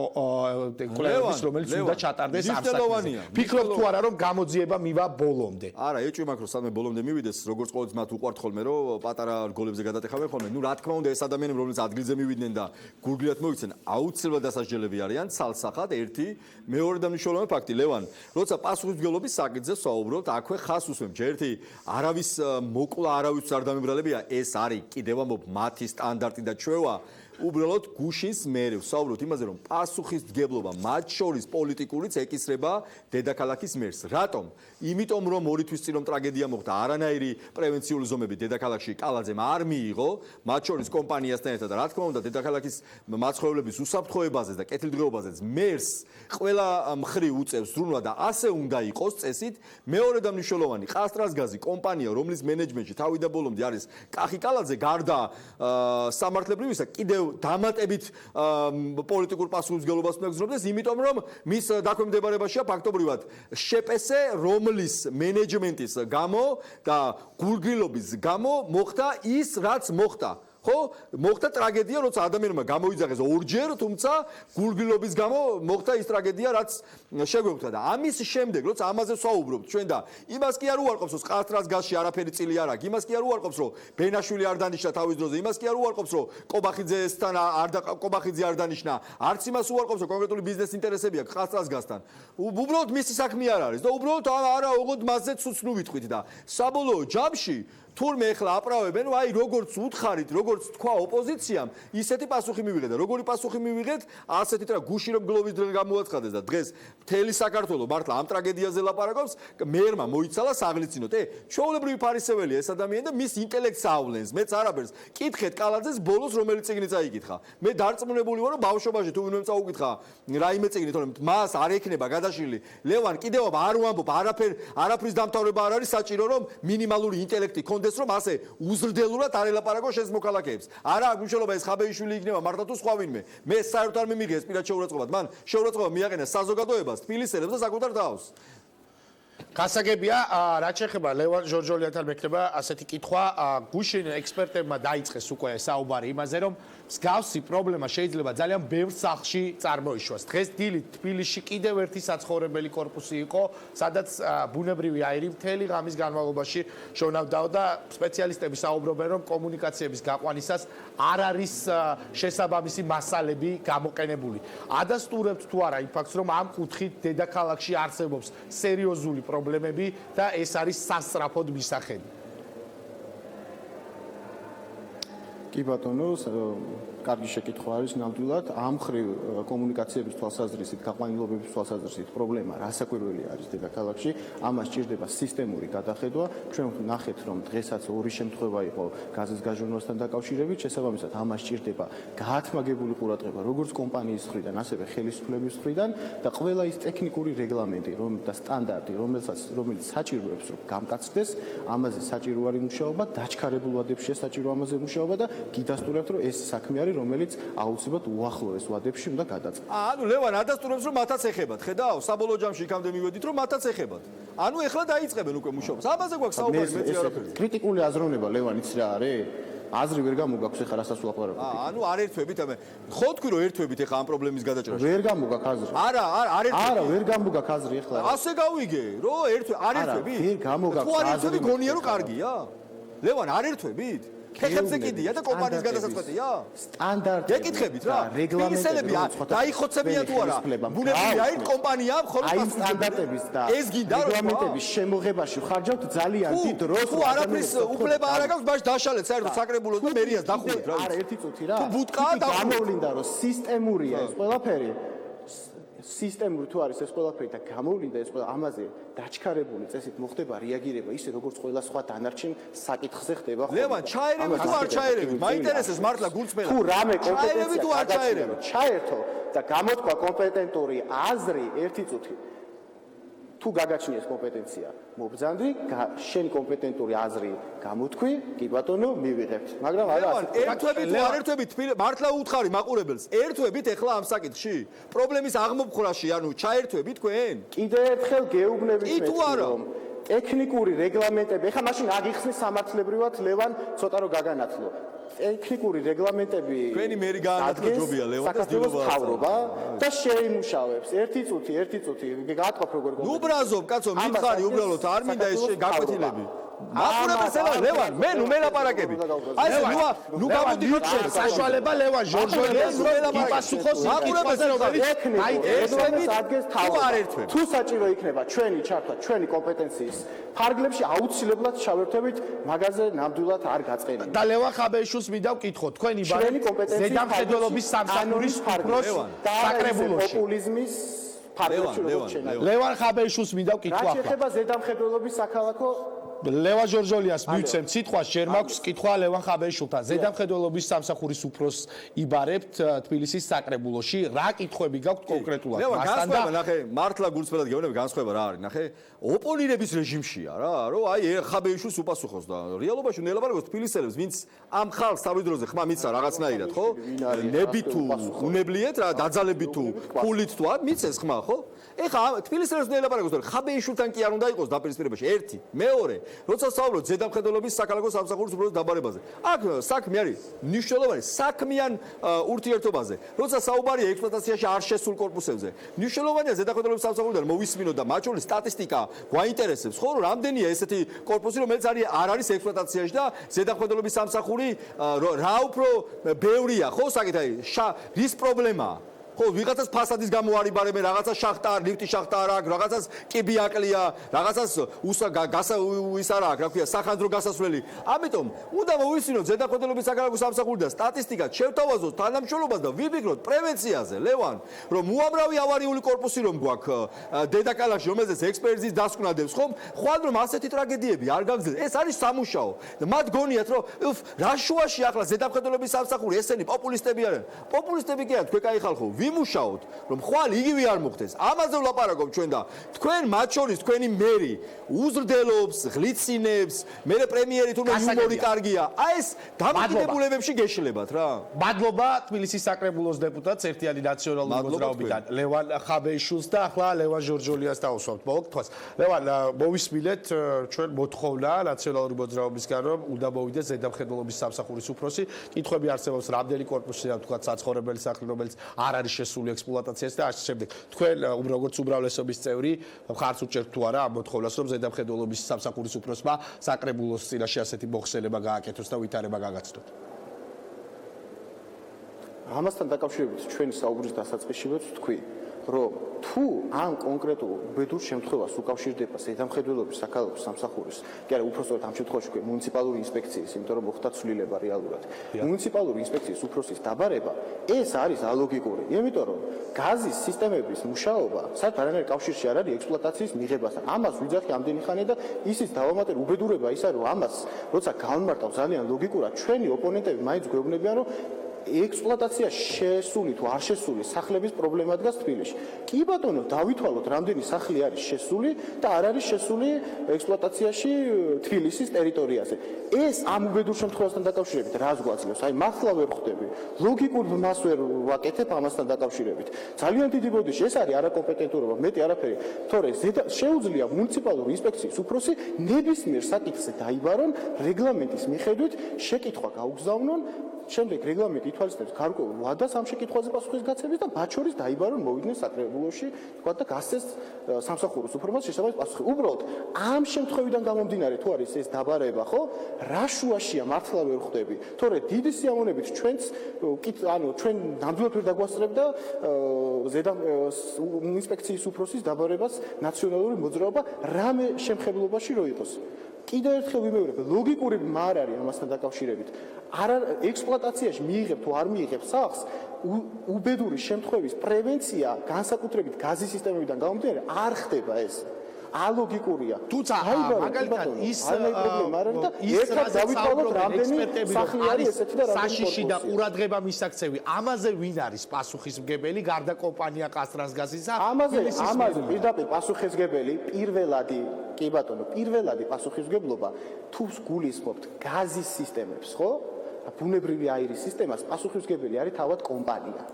კვლევების, რომელიც უნდა ჩატარდეს ამ საქმეზე. ფიქრობ თუ არა რომ გამოძიება მივა ბოლომდე? არა, ეჭვი მაქვს რომ სადმე ბოლომდე მივიდეს, როგორც ყოველთვის მათ უყვართ ხოლმე რომ პატარა გოლებზე გადატეხავენ ხოლმე. ნუ რა თქმა უნდა ეს ადამიანები რომლებიც ადგილზე მივიდნენ და გურგლად მოიქცენ, აუცილებლად დასაჯელები არიან ცალსახად. ერთი, მეორე და მნიშვნელოვანი ფაქტი, ლევან, როცა პასუხისმგებლობის საკითხზე ვსაუბრობთ, აქვე ხას უსვემ. ერთი, არავის მოკლა არავის არ დამებრალებია, ეს არის კიდევ ამბობ მათი სტანდარტი და ჩვევა. უბრალოდ გუშინს მერე ვსაუბრობთ იმაზე რომ პასუხისმგებლობა მათ შორის პოლიტიკურიც ეკისრება დედაქალაქის მერს. რატომ? იმიტომ რომ 2 თვის წინ რომ ტრაგედია მოხდა, არანაირი პრევენციული ზომები დედაქალაქში კალაძემ არ მიიღო, მათ შორის კომპანიასთან ერთად და რა თქმა უნდა დედაქალაქის მაცხოვრებლების უსაფრთხოებაზე და კეთილდღეობაზე მერს ყველა მხრივ უწევს ზრუნვა და ასე უნდა იყოს წესით. მეორე და მნიშვნელოვანი ყაზტრანსგაზი კომპანია, რომლის მენეჯმენტში თავი და ბოლომდე არის კახი კალაძე, გარდა სამართლებრივისა კიდევ დამატებით პოლიტიკურ პასუხისმგებლობას უნდა გრძნობდეს, იმიტომ რომ მის დაქვემდებარებაშია ფაქტობრივად შპს, რომლის მენეჯმენტის გამო და გულგრილობის გამო მოხდა ის, რაც მოხდა. ხო, მოხდა ტრაგედია, როცა ადამიანმა გამოიძახეს ორჯერ, თუმცა გულგრილობის გამო მოხდა ის ტრაგედია, რაც შეგვეხვდა და ამის შემდეგ, როცა ამაზე ვსაუბრობთ ჩვენ და იმას კი არ უარყოფს, რომ ყაზტრანსგაზში არაფერი წილი არ აქვს, იმას კი არ უარყოფს, რომ ბენაშვილი არ დანიშნა თავის დროზე, იმას კი არ უარყოფს, რომ კობახიძესთან კობახიძე არ დანიშნა, არც იმას უარყოფს, რომ კონკრეტული ბიზნეს ინტერესები აქვს ყაზტრანსგაზთან. უბრალოდ მისი საქმე არ არის და უბრალოდ არა ოღონდ მასზე ცუცნუ ვიტყვით და საბოლოო ჯამში თურმე ახლა აპრავებენ, აი როგორც უთხარით, როგორც თქვა ოპოზიციამ, ისეთი პასუხი მივიღეთ და როგორი პასუხი მივიღეთ, ასეთით რა გუში რომ გლოვის დღე გამოაცხადეს და დღეს მთელი საქართველო მართლა ამ ტრაგედიაზე ლაპარაკობს, მერმა მოიცალა საღლიცინოთ. ჩვეულებრივი ფარისეველია ეს ადამიანი და მის ინტელექტს ავლენს, მეც არაფერს. კითხეთ კალაძეს ბოლოს რომელი წიგნი წაიკითხა. მე დარწმუნებული ვარ რომ ბავშვობაში თუ ვინმე წაუკითხა რაიმე წიგნი, თორემ მას არ ექნება გადაშლილი. ლევან კიდევ არ ვამბობ, არაფრის დამთავრება არ არის საჭირო რომ მინიმალური ინტელექტი ქონდეს რომ ასე უზრდელურად არ ელაპარაკო შენს მოქალაქეებს. არა აქვს მნიშვნელობა ეს ხაბეიშვილი იქნება მართლა თუ სხვა ვინმე. მე საერთოდ არ მიმიღეს პირად შეურაცხყოფად. მან შეურაცხყოფა მიაყენა საზოგადოებას, თბილისელებს და საკუთარ თავს. გასაგებია, რაც შეეხება ლევან ჟორჟოლიათან მექნება ასეთი კითხვა, გუშინ ექსპერტებმა დაიწყეს უკვე საუბარი იმაზე, რომ მსგავსი პრობლემა შეიძლება ძალიან ბევრ სახლში წარმოიშვას. დღეს დილით თბილისში კიდევ ერთი საცხოვრებელი კორპუსი იყო, სადაც ბუნებრივი აირი მთელი ღამის განმავლობაში შონავდაო და სპეციალისტები საუბრობენ, რომ კომუნიკაციების გაყვანისას არ არის შესაბამისი მასალები გამოყენებული. ადასტურებთ თუ არა იმ ფაქტს, რომ ამ კუთხით დედაქალაქში არსებობს სერიოზული პრობლემები და ეს არის სასწრაფოდ მისახედი. კი ბატონო, კარგი შეკითხვა არის ნამდვილად. ამ მხრივ კომუნიკაციების თვალსაზრისით, გაყვანილობების თვალსაზრისით პრობლემა რასაკვირველი არის დედაქალაქში. ამას სჭირდება სისტემური გადახედვა. ჩვენ ვნახეთ, რომ დღესაც ორი შემთხვევა იყო გაზის გაჟონვასთან დაკავშირებით, შესაბამისად ამას სჭირდება გაათმაგებული ყურადღება როგორც კომპანიის მხრიდან, ასევე ხელისუფლების მხრიდან და ყველა ის ტექნიკური რეგლამენტი და სტანდარტი, რომელიც საჭიროებს რომ გამკაცდეს, ამაზე საჭირო არის მუშაობა, დაჩქარებულ ვადებში საჭირო ამაზე მუშაობა და გიდასტურებთ, რომ ეს საქმე არის რომელიც აუცილებლად უახლოეს ვადებში უნდა გადაწყდეს. ანუ ლევან ადასტურებს რომ მათაც ეხებათ. ხედავ, საბოლოო ჯამში იქამდე მივედით რომ მათაც ეხებათ. ანუ ეხლა დაიწყებენ უკვე მუშაობას. ამაზე გვაქვს საუბარი მეც არაფერი. კრიტიკული აზროვნება ლევან იცი რა არის? აზრი ვერ გამოგაქვს ეხლა რასაც ვლაპარაკობ. ანუ არ ერთვებით, ხო თქვი რომ ერთვებით ეხლა ამ პრობლემის გადაჭრაში. ვერ გამოგაქვს აზრი. არა, არ ერთვებით. არა, ვერ გამოგაქვს აზრი ეხლა. ასე გავიგე, რომ არ ერთვებით. ვერ გამოგაქვს აზრი. თუ არ ერთვებით გონია რომ კარგია? ლევან არ ერთვებით? ხეხებზე კიდია და კომპანიის გადასაწყვეტია? სტანდარტი. გეკითხებით რა. რეგლამენტები დაიხოცებიან თუ არა? ბუნებრივია ის კომპანია მხოლოდ აი სტანდარტების და ეს გინდა რეგლამენტების შემოღებაში ხარჯავთ ძალიან დიდ დროს. თუ არაფრის უფლება არ აქვს, ბაშ დაშალეთ საერთოდ საკრებულოს და მერიას დახურეთ რა. არა, ერთი წუთი რა. თუ ბუტკაა დახურეთ. გამოვლინდა რომ სისტემურია ეს ყველაფერი. სისტემური თუ არის ეს ყველაფერი და გამოვლინდა ეს ყველა ამაზე დაჩქარებული წესით მოხდება რეაგირება ისე როგორც ყველა სხვა დანარჩენ საკითხზე ხდება. ლევან, ჩაერევით თუ არ ჩაერევით? მაინტერესებს მართლა გულწრფელად. თუ რამე კომპეტენცია თუ არ ჩაერევით? ჩაერთო და გამოთქვა კომპეტენტური აზრი ერთი წუთი. თუ გაგაჩნიეს კომპეტენცია მობრძანდი, შენი კომპეტენტური აზრი გამოთქვი, კი ბატონო, მივიღებთ. მაგრამ არა ერთვებით თუ არ ერთვებით მართლა უთხარი მაყურებელს, ერთვებით ეხლა ამ საკითხში პრობლემის აღმოფხვრაში, ანუ ჩაერთვებით თქვენ? კიდე ერთხელ გეუბნებით კი თუ არა? რომ ტექნიკური რეგლამენტები, ეხლა მაშინ აგიხსნის სამართლებრივად ლევან ცოტა რო გაგანათლო. ტექნიკური რეგლამენტები თქვენი მერი გაანათლო ჯობია ლევან და საქართველოს მთავრობა და შეიმუშავებს. ერთი წუთი გაათქვაფ როგორ ნუ ბრაზობ, კაცო, მითხარი უბრალოდ არ მინდა ეს გაკვეთილები. მაყურებელს ელა ლევან, მე ნუ მელაპარაკები. აი ეს ნუ გამოდიხარ შენ საშუალება ლევან ჟორჟოლიას იპასუხოს მაყურებელს რომელიც აი ეს ადგეს თავი. ერთვები. თუ საჭირო იქნება ჩვენი ჩართვა, ჩვენი კომპეტენციის ფარგლებში აუცილებლად შევერთვებით, მაგაზე ნამდვილად არ გაწყენია. და ლევან ხაბეიშვილს მინდა ვკითხო, თქვენი ჩვენი კომპეტენციის ზედამხედველობის სამსახურის უფროს საკრებულოში. პოპულიზმის ფარგლებში როგორც შეიძლება. ლევან ხაბეიშვილს მინდა ვკითხო რაც ახლა. შეეხება ზედამხედველობის საქალაქო ლევან ჟორჟოლიას მივცემ სიტყვას, ჯერ მაქვს კითხვა ლევან ხაბეიშვილთან. ზედამხედველობის სამსახურის უფროს იბარებთ თბილისის საკრებულოში. რა კითხვები გაქვთ კონკრეტულად? ლევან, განსხვავება ნახე, მართლა გულწრფელად გეუბნები, განსხვავება რა არის? ნახე, ოპონირების რეჟიმშია რა, რომ აი ხაბეიშვილს უპასუხოს და რეალობაში უნდა ელაპარაკოს თბილისელებს, ვინც ამ ხალხს თავის დროზე ხმა მისცა რაღაცნაირად, ხო? ნებით თუ უნებლიეთ რა, დაძალებით თუ ფულით თუ არ მიცეს ხმა, ხო? ეხლა თბილისელებს უნდა ელაპარაკოს, რომ ხაბეიშვილთან კი არ უნდა იყოს დაპირისპირებაში. ერთი, მეორე, როცა საუბრობთ ზედამხედველობის საქალაქო სამსახურის უფროს დაბარებაზე. აქ საქმე არის მნიშვნელოვანი საქმიან ურთიერთობაზე. როცა საუბარია ექსპლუატაციაში არ შესულ კორპუსებზე. მნიშვნელოვანია ზედამხედველობის სამსახურიდან მოვისმინოთ და მათ შორის სტატისტიკა გვაინტერესებს, ხო, რომ რამდენია ესეთი კორპუსი, რომელიც არ არის ექსპლუატაციაში და ზედამხედველობის სამსახური რა უფრო ბევრია, ხო, საკითხი რის პრობლემაა? ხო, ვიღაცას ფასადის გამო არ იბარებენ, რაღაცას შახტა, ლიფტი შახტა არ აქვს, რაღაცას კიბი აკლია, რაღაცას ის არ აქვს, რა ქვია, სახანძრო გასასვლელი. ამიტომ უნდა მოვისმინოთ ზედამხედველობის საქალაქო სამსახური და სტატისტიკად შევთავაზოთ თანამშრომლობას და ვიფიქროთ პრევენციაზე, ლევან, რომ უამრავი ავარიული კორპუსი რომ გვაქვს დედაკალაში, რომელზეც ექსპერტიზის დასკვნადებს, ხომ? ხვალ რომ ასეთი ტრაგედიები არ გაგრძელდეს. ეს არის სამუშაო. და მათ გონიათ, რომ რა შუაში ახლა ზედამხედველობის სამსახური, ესენი პოპულისტები არიან. პოპულისტები კი არა, თქვენ კაი ხალხო. ვიმუშაოთ, რომ ხვალ იგივე არ მოხდეს. ამაზე ვლაპარაკობ ჩვენ და თქვენ მათ შორის თქვენი მერი უზრდელობს, ღლიცინებს, მე პრემიერი თუნდაც იუმორი კარგია. აი ეს დამოკიდებულებებში გეშლებათ რა. მადლობა თბილისის საკრებულოს დეპუტატს ერთიანი ნაციონალური მოძრაობიდან ლევან ხაბეიშვილს და ახლა ლევან ჟორჟოლიას დავუსვამთ მოგთხოვს. ლევან, მოვისმინეთ ჩვენ მოთხოვნა ნაციონალური მოძრაობისგან, რომ უნდა მოვიდეს ზედამხედველობის სამსახურის უფროსი. კითხვები არსებობს, რამდენი კორპუსია თქვა საცხოვრებელი სახლი, რომელიც არ არის შესული ექსპლუატაციას და ასე შემდეგ. თქვენ როგორც უმრავლესობის წევრი ხარც უჭერთ თუ არა ამ მოთხოვნას, რომ ზედამხედველობის სამსახურის უფროსმა საკრებულოს წინაშე ასეთი მოხსენება გააკეთოს და ვითარება გაგაცნოთ. ამასთან დაკავშირებით ჩვენი საუბრის დასაწყისშივეც ვთქვი, რომ თუ ამ კონკრეტულ უბედურ შემთხვევას უკავშირდება ზედამხედველობის საქალაქო სამსახურის, კი არა, უпростоრად ამ შემთხვევაში ვქო მუნიციპალური ინსპექციის, იმიტომ რომ მოხდა ცვლილება რეალურად. მუნიციპალური ინსპექციის უფროსის დაბარება ეს არის ალოგიკური, იმიტომ რომ გაზის სისტემების მუშაობა საერთოდ არანაირ კავშირში არ არის ექსპლუატაციის მიღებასთან. ამას ვიძახი ამდენი ხანია და ისიც დავამატებ უბედურება ისა რომ ამას როცა გავმარტავ ძალიან ლოგიკურად ჩვენი ოპონენტები მაინც გვეუბნებიან რომ ექსპლუატაცია შესული თუ არ შესული სახლების პრობლემა დგას თბილისში. კი ბატონო, დავითვალოთ, რამდენი სახლი არის შესული და არ არის შესული ექსპლუატაციაში თბილისის ტერიტორიაზე. ეს ამ უბედურ შემთხვევასთან დაკავშირებით რას გვაძლევს? აი, მართლა ვერ ხვდები. ლოგიკურ მას ვერ ვაკეთებ ამასთან დაკავშირებით. ძალიან დიდი ბოდიში, ეს არის არაკომპეტენტურობა, მეტი არაფერი. თორე შეუძლია მუნიციპალური ინსპექციის უფროსი ნებისმიერ საკითხზე დაიბარონ, რეგლამენტის მიხედვით შეკითხვა გაუგზავნონ, შემდეგ რეგლამენტი ითვალისწინებს გარკვეულ ვადას ამ შეკითხვაზე პასუხისგაცემის და მათ შორის დაიბარონ მოვიდნენ საკრებულოში, თქვა და გასცეს სამსახურის უფროსს შესაბამის პასუხი. უბრალოდ ამ შემთხვევიდან გამომდინარე თუ არის ეს დაბარება, ხო? რა შუაშია მართლა ვერ ხვდები. თორე დიდი სიამოვნებით ჩვენც ჩვენ ნამდვილად ვერ დაგვასწრებდა ინსპექციის უფროსის დაბარებას ნაციონალური მოძრაობა რამე შემხებლობაში რო იყოს. კიდევ ერთხელ ვიმეორებ, ლოგიკური არ არის ამასთან დაკავშირებით. ექსპლუატაციაში მიიღებ თუ არ მიიღებ სახლს, უბედური შემთხვევის პრევენცია, განსაკუთრებით გაზის სისტემებიდან გამომდინარე, არ ხდება ეს. ალოგიკურია. თუმცა მაგალითად ის პრობლემა არა და ერთად დავითვალოთ რამდენი სახლი არის ესეთი და რამდენი საშიში და ყურადღება მისაქცევი. ამაზე ვინ არის პასუხისმგებელი გარდა კომპანია კასტრანსგაზისა? ამაზე პირდაპირ პასუხისმგებელი პირველადი კი ბატონო, პირველადი პასუხისმგებლობა თუ გულისხმობთ გაზის სისტემებს, ხო? ბუნებრივი აირის სისტემას პასუხისმგებელი არის თავად კომპანია.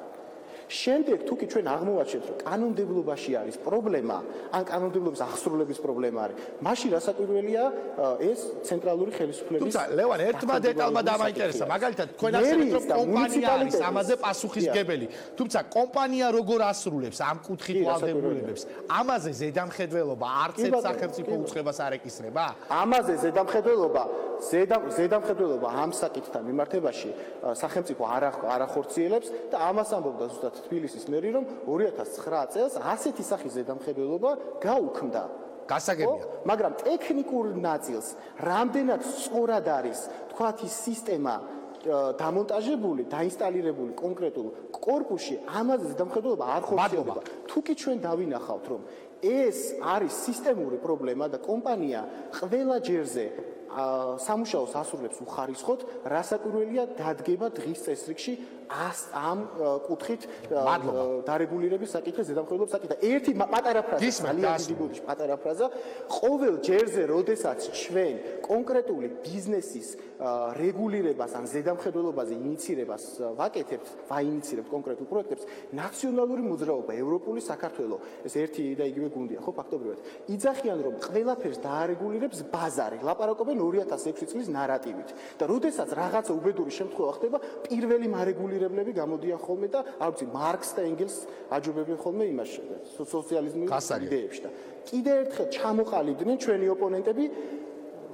შემდეგ თუ კი ჩვენ აღმოვაჩენთ, რომ კანონმდებლობაში არის პრობლემა, ან კანონმდებლობის აღსრულების პრობლემა არის, მაშინ რასაკვირველია ეს ცენტრალური ხელისუფლების. თუმცა ლევან ერთმა დეტალმა დამაინტერესა, მაგალითად თქვენ ახსენეთ, რომ კომპანია არის ამაზე პასუხისმგებელი. თუმცა კომპანია როგორ ასრულებს ამ კუთხით ვალდებულებებს? ამაზე ზედამხედველობა არც ერთ სახელმწიფო უწყებას არ ეკისრება? ამაზე ზედამხედველობა ამ საკითხთან მიმართებაში სახელმწიფო არ ახორციელებს და ამას ამბობდა ზუსტად თბილისის მერი, რომ 2009 წელს ასეთი სახის ზედამხედველობა გაუქმდა. გასაგებია. მაგრამ ტექნიკურ ნაწილს რამდენად სწორად არის თქვათ ის სისტემა დამონტაჟებული, დაინსტალირებული კონკრეტულ კორპუსში, ამაზე ზედამხედველობა არ ხორციელდება. თუ კი ჩვენ დავინახავთ, რომ ეს არის სისტემური პრობლემა და კომპანია ყველა ჯერზე სამუშაოს ასრულებს უხარისხოდ, რასაკვირველია დადგება დღის წესრიგში ამ კუთხით დარეგულირების საკითხი, ზედამხედველობის საკითხი. ერთი პატარა ფრაზა, ძალიან დიდი გულში პატარა ფრაზა, ყოველ ჯერზე, როდესაც ჩვენ კონკრეტული ბიზნესის რეგულირებას ან ზედამხედველობაზე ინიცირებას ვაინიცირებთ კონკრეტულ პროექტებს, ნაციონალური მოძრაობა, ევროპული საქართველო, ეს ერთი და იგივე გუნდია, ხო, ფაქტობრივად. იძახიან, რომ ყველაფერს დაარეგულირებს ბაზარი, ლაპარაკობენ 2006 წლის ნარატივით. და როდესაც რაღაცა უბედური შემთხვევა ხდება, პირველი მარეგულირებლები გამოდიან ხოლმე და არ ვიცი, მარკს და ენგელს აჯობებენ ხოლმე იმაში, სოციალიზმის იდეებში და კიდევ ერთხელ ჩამოყალიბდნენ ჩვენი ოპონენტები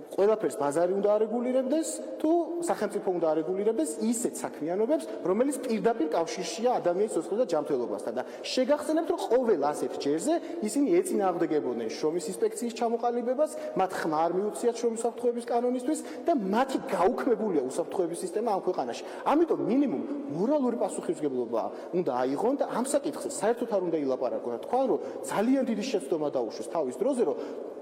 ყველაფერს ბაზარი უნდა არეგულირებდეს თუ სახელმწიფო უნდა არეგულირებდეს ისეთ საქმიანობებს, რომელიც პირდაპირ კავშირშია ადამიანის სოციალურ და ჯანმრთელობასთან და შეგახსენებთ, რომ ყოველ ასეთ ჯერზე ისინი ეწინააღმდეგებოდნენ შრომის ინსპექციის ჩამოყალიბებას, მათ ხმა არ მიუციათ შრომის უსაფრთხოების კანონისთვის და მათი გაუქმებულია უსაფრთხოების სისტემა ამ ქვეყანაში. ამიტომ მინიმუმ მორალური პასუხისმგებლობა უნდა აიღონ და ამ საკითხზე საერთოდ არ უნდა ილაპარაკონ. თქვენ რომ ძალიან დიდი შეცდომა დაუშვეს თავის დროზე, რომ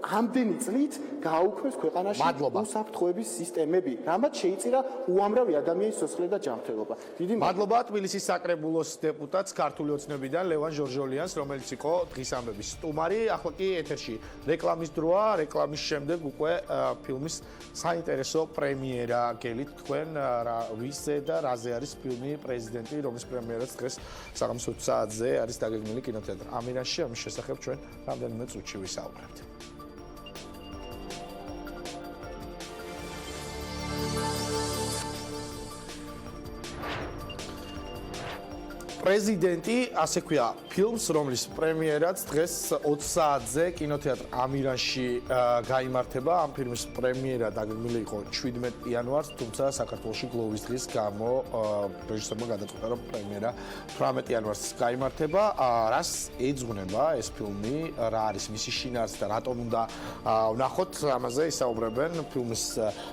ამდენი წლით გააუქმეს ქვეყანაში უსაფრთხოების სისტემები, რამაც შეიწირა უამრავი ადამიანის სოციალური და ჯანმრთელობა. დიდი მადლობა თბილისის საკრებულოს დეპუტატს ქართული ოცნებიდან ლევან ჟორჟოლიანს, რომელიც იყო დღის ამბების სტუმარი. ახლა კი ეთერში რეკლამის დროა, რეკლამის შემდეგ უკვე ფილმის საინტერესო პრემიერა გელით თქვენ ვისზე და რაზე არის ფილმი პრეზიდენტი, რომლის პრემიერაც დღეს საღამოს 20 საათზე არის დაგეგმილი კინოთეატრ ამირანში. ამის შესახებ ჩვენ რამდენიმე წუთში ვისაუბრებთ. პრეზიდენტი, ასე ქვია, ფილმს, რომლის პრემიერაც დღეს 20 საათზე კინოთეატრ ამირანში გაიმართება. ამ ფილმის პრემიერა დაგეგმილი იყო 17 იანვარს, თუმცა საქართველოში გლოვის დღის გამო რეჟისორმა გადაწყვიტა, რომ პრემიერა 18 იანვარს გაიმართება. რას ეძღვნება ეს ფილმი, რა არის მისი შინაარსი და რატომ უნდა ვნახოთ, ამაზე ისაუბრებენ ფილმის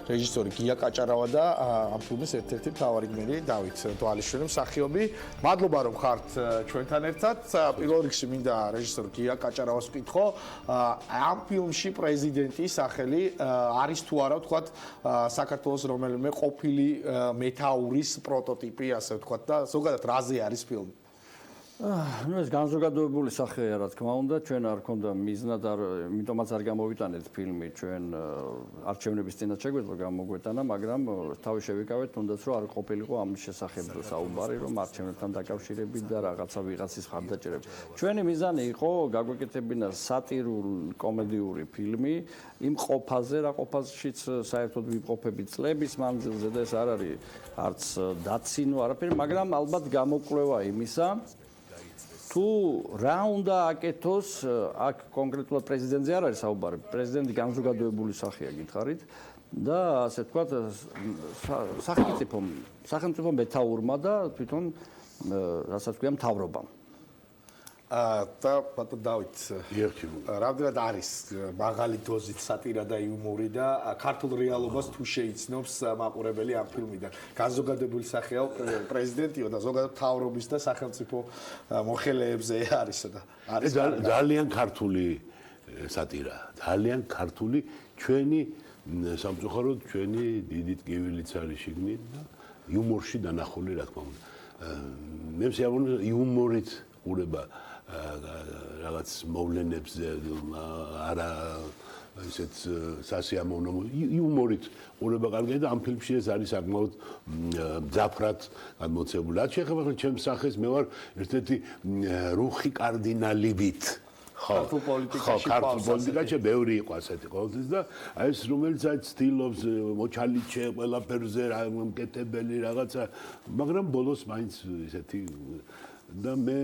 რეჟისორი გია კაჭარავა და ამ ფილმის ერთ-ერთი მთავარი გმირი დავით დვალიშვილი, მსახიობი. მადლობა რომ ხართ ჩვენთან ერთად. პირველ რიგში მინდა რეჟისორ გია კაჭარავას ვკითხო, ამ ფილმში პრეზიდენტის სახელი არის თუ არა, ვთქვათ, საქართველოს რომელიმე ყოფილი მეთაურის პროტოტიპი, ასე ვთქვათ და ზოგადად რაზე არის ფილმი? ну ეს განზოგადებული სახეა რა თქმა უნდა, ჩვენ არ ქონდა მიზნად არ, იმიტომაც არ გამოვიტანეთ ფილმი ჩვენ არჩევნების წინათ შეგვეძლო გამოგვეტანა, მაგრამ თავი შევიკავეთ, თუნდაც რომ არ ყოფილიყო ამის შესახებ საუბარი, რომ არჩევნებთან დაკავშირებით და რაღაცა ვიღაცის ხარდაჭერები. ჩვენი მიზანი იყო გაგვეკეთებინა სატირული კომედიური ფილმი იმ ყოფაზე, რა ყოფაშიც საერთოდ ვიმყოფებით წლების მანძილზე და ეს არ არის არც დაცინო არაფერი, მაგრამ ალბათ გამოკვლევა იმისა თუ რა უნდა აკეთოს, აქ კონკრეტულად პრეზიდენტზე არ არის საუბარი, პრეზიდენტი განზოგადებული სახეა გითხარით და ასე ვთქვათ სახელმწიფო მეთაურმა და თვითონ რასაც ქვია მთავრობამ. და ბატონ დავით, რამდენად არის მაღალი დოზით სატირა და იუმორი და ქართულ რეალობას თუ შეიცნობს მაყურებელი ამ ფილმიდან. განზოგადებული სახეა პრეზიდენტიო და ზოგადად მთავრობის და სახელმწიფო მოხელეებზე არისო და არის ძალიან ქართული სატირა. ძალიან ქართული ჩვენი სამწუხაროდ ჩვენი დიდი ტკივილიც არის შიგნით და იუმორში დანახული რა თქმა უნდა. მე მსიამოვნებდა იუმორით ყურება რაღაც მოვლენებზე არა ისეთ სასიამოვნო იუმორით ყურება კარგია და ამ ფილმში ეს არის საკმაოდ მძაფრად გამოცემული. რაც შეეხება ხოლმე ჩემს სახეს მე ვარ ერთ-ერთი რუხი კარდინალივით ქართულ პოლიტიკაში ქართულ პოლიტიკაში ბევრი იყო ასეთი ყოველთვის და აი ეს რომელიც აი ცდილობს მოჩალიჩე ყველაფერზე მკეთებელი რაღაცა მაგრამ ბოლოს მაინც ისეთი და მე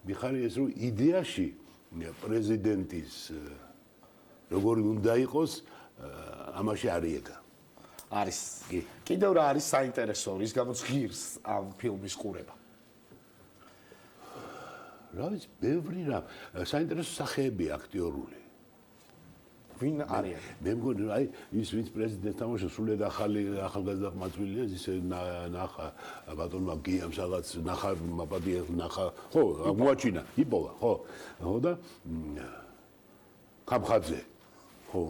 მიხარი ეს რომ იდეაში პრეზიდენტის როგორი უნდა იყოს ამაში არიეგა არის კიდევ რა არის საინტერესო რის გამოც ღირს ამ ფილმის ყურება რა ვიცი ბევრი რა საინტერესო სახეები აქტიორული ვინ არის მე მგონი აი ის ვინც პრეზიდენტს თამაშობს სულად ახალგაზრდა ყმაწვილია ისე ნახა ბატონმა გიამს რაღაც ნახა მაპადია ნახა ხო მოაჩინა იპოვა ხო და კამხაძე ხო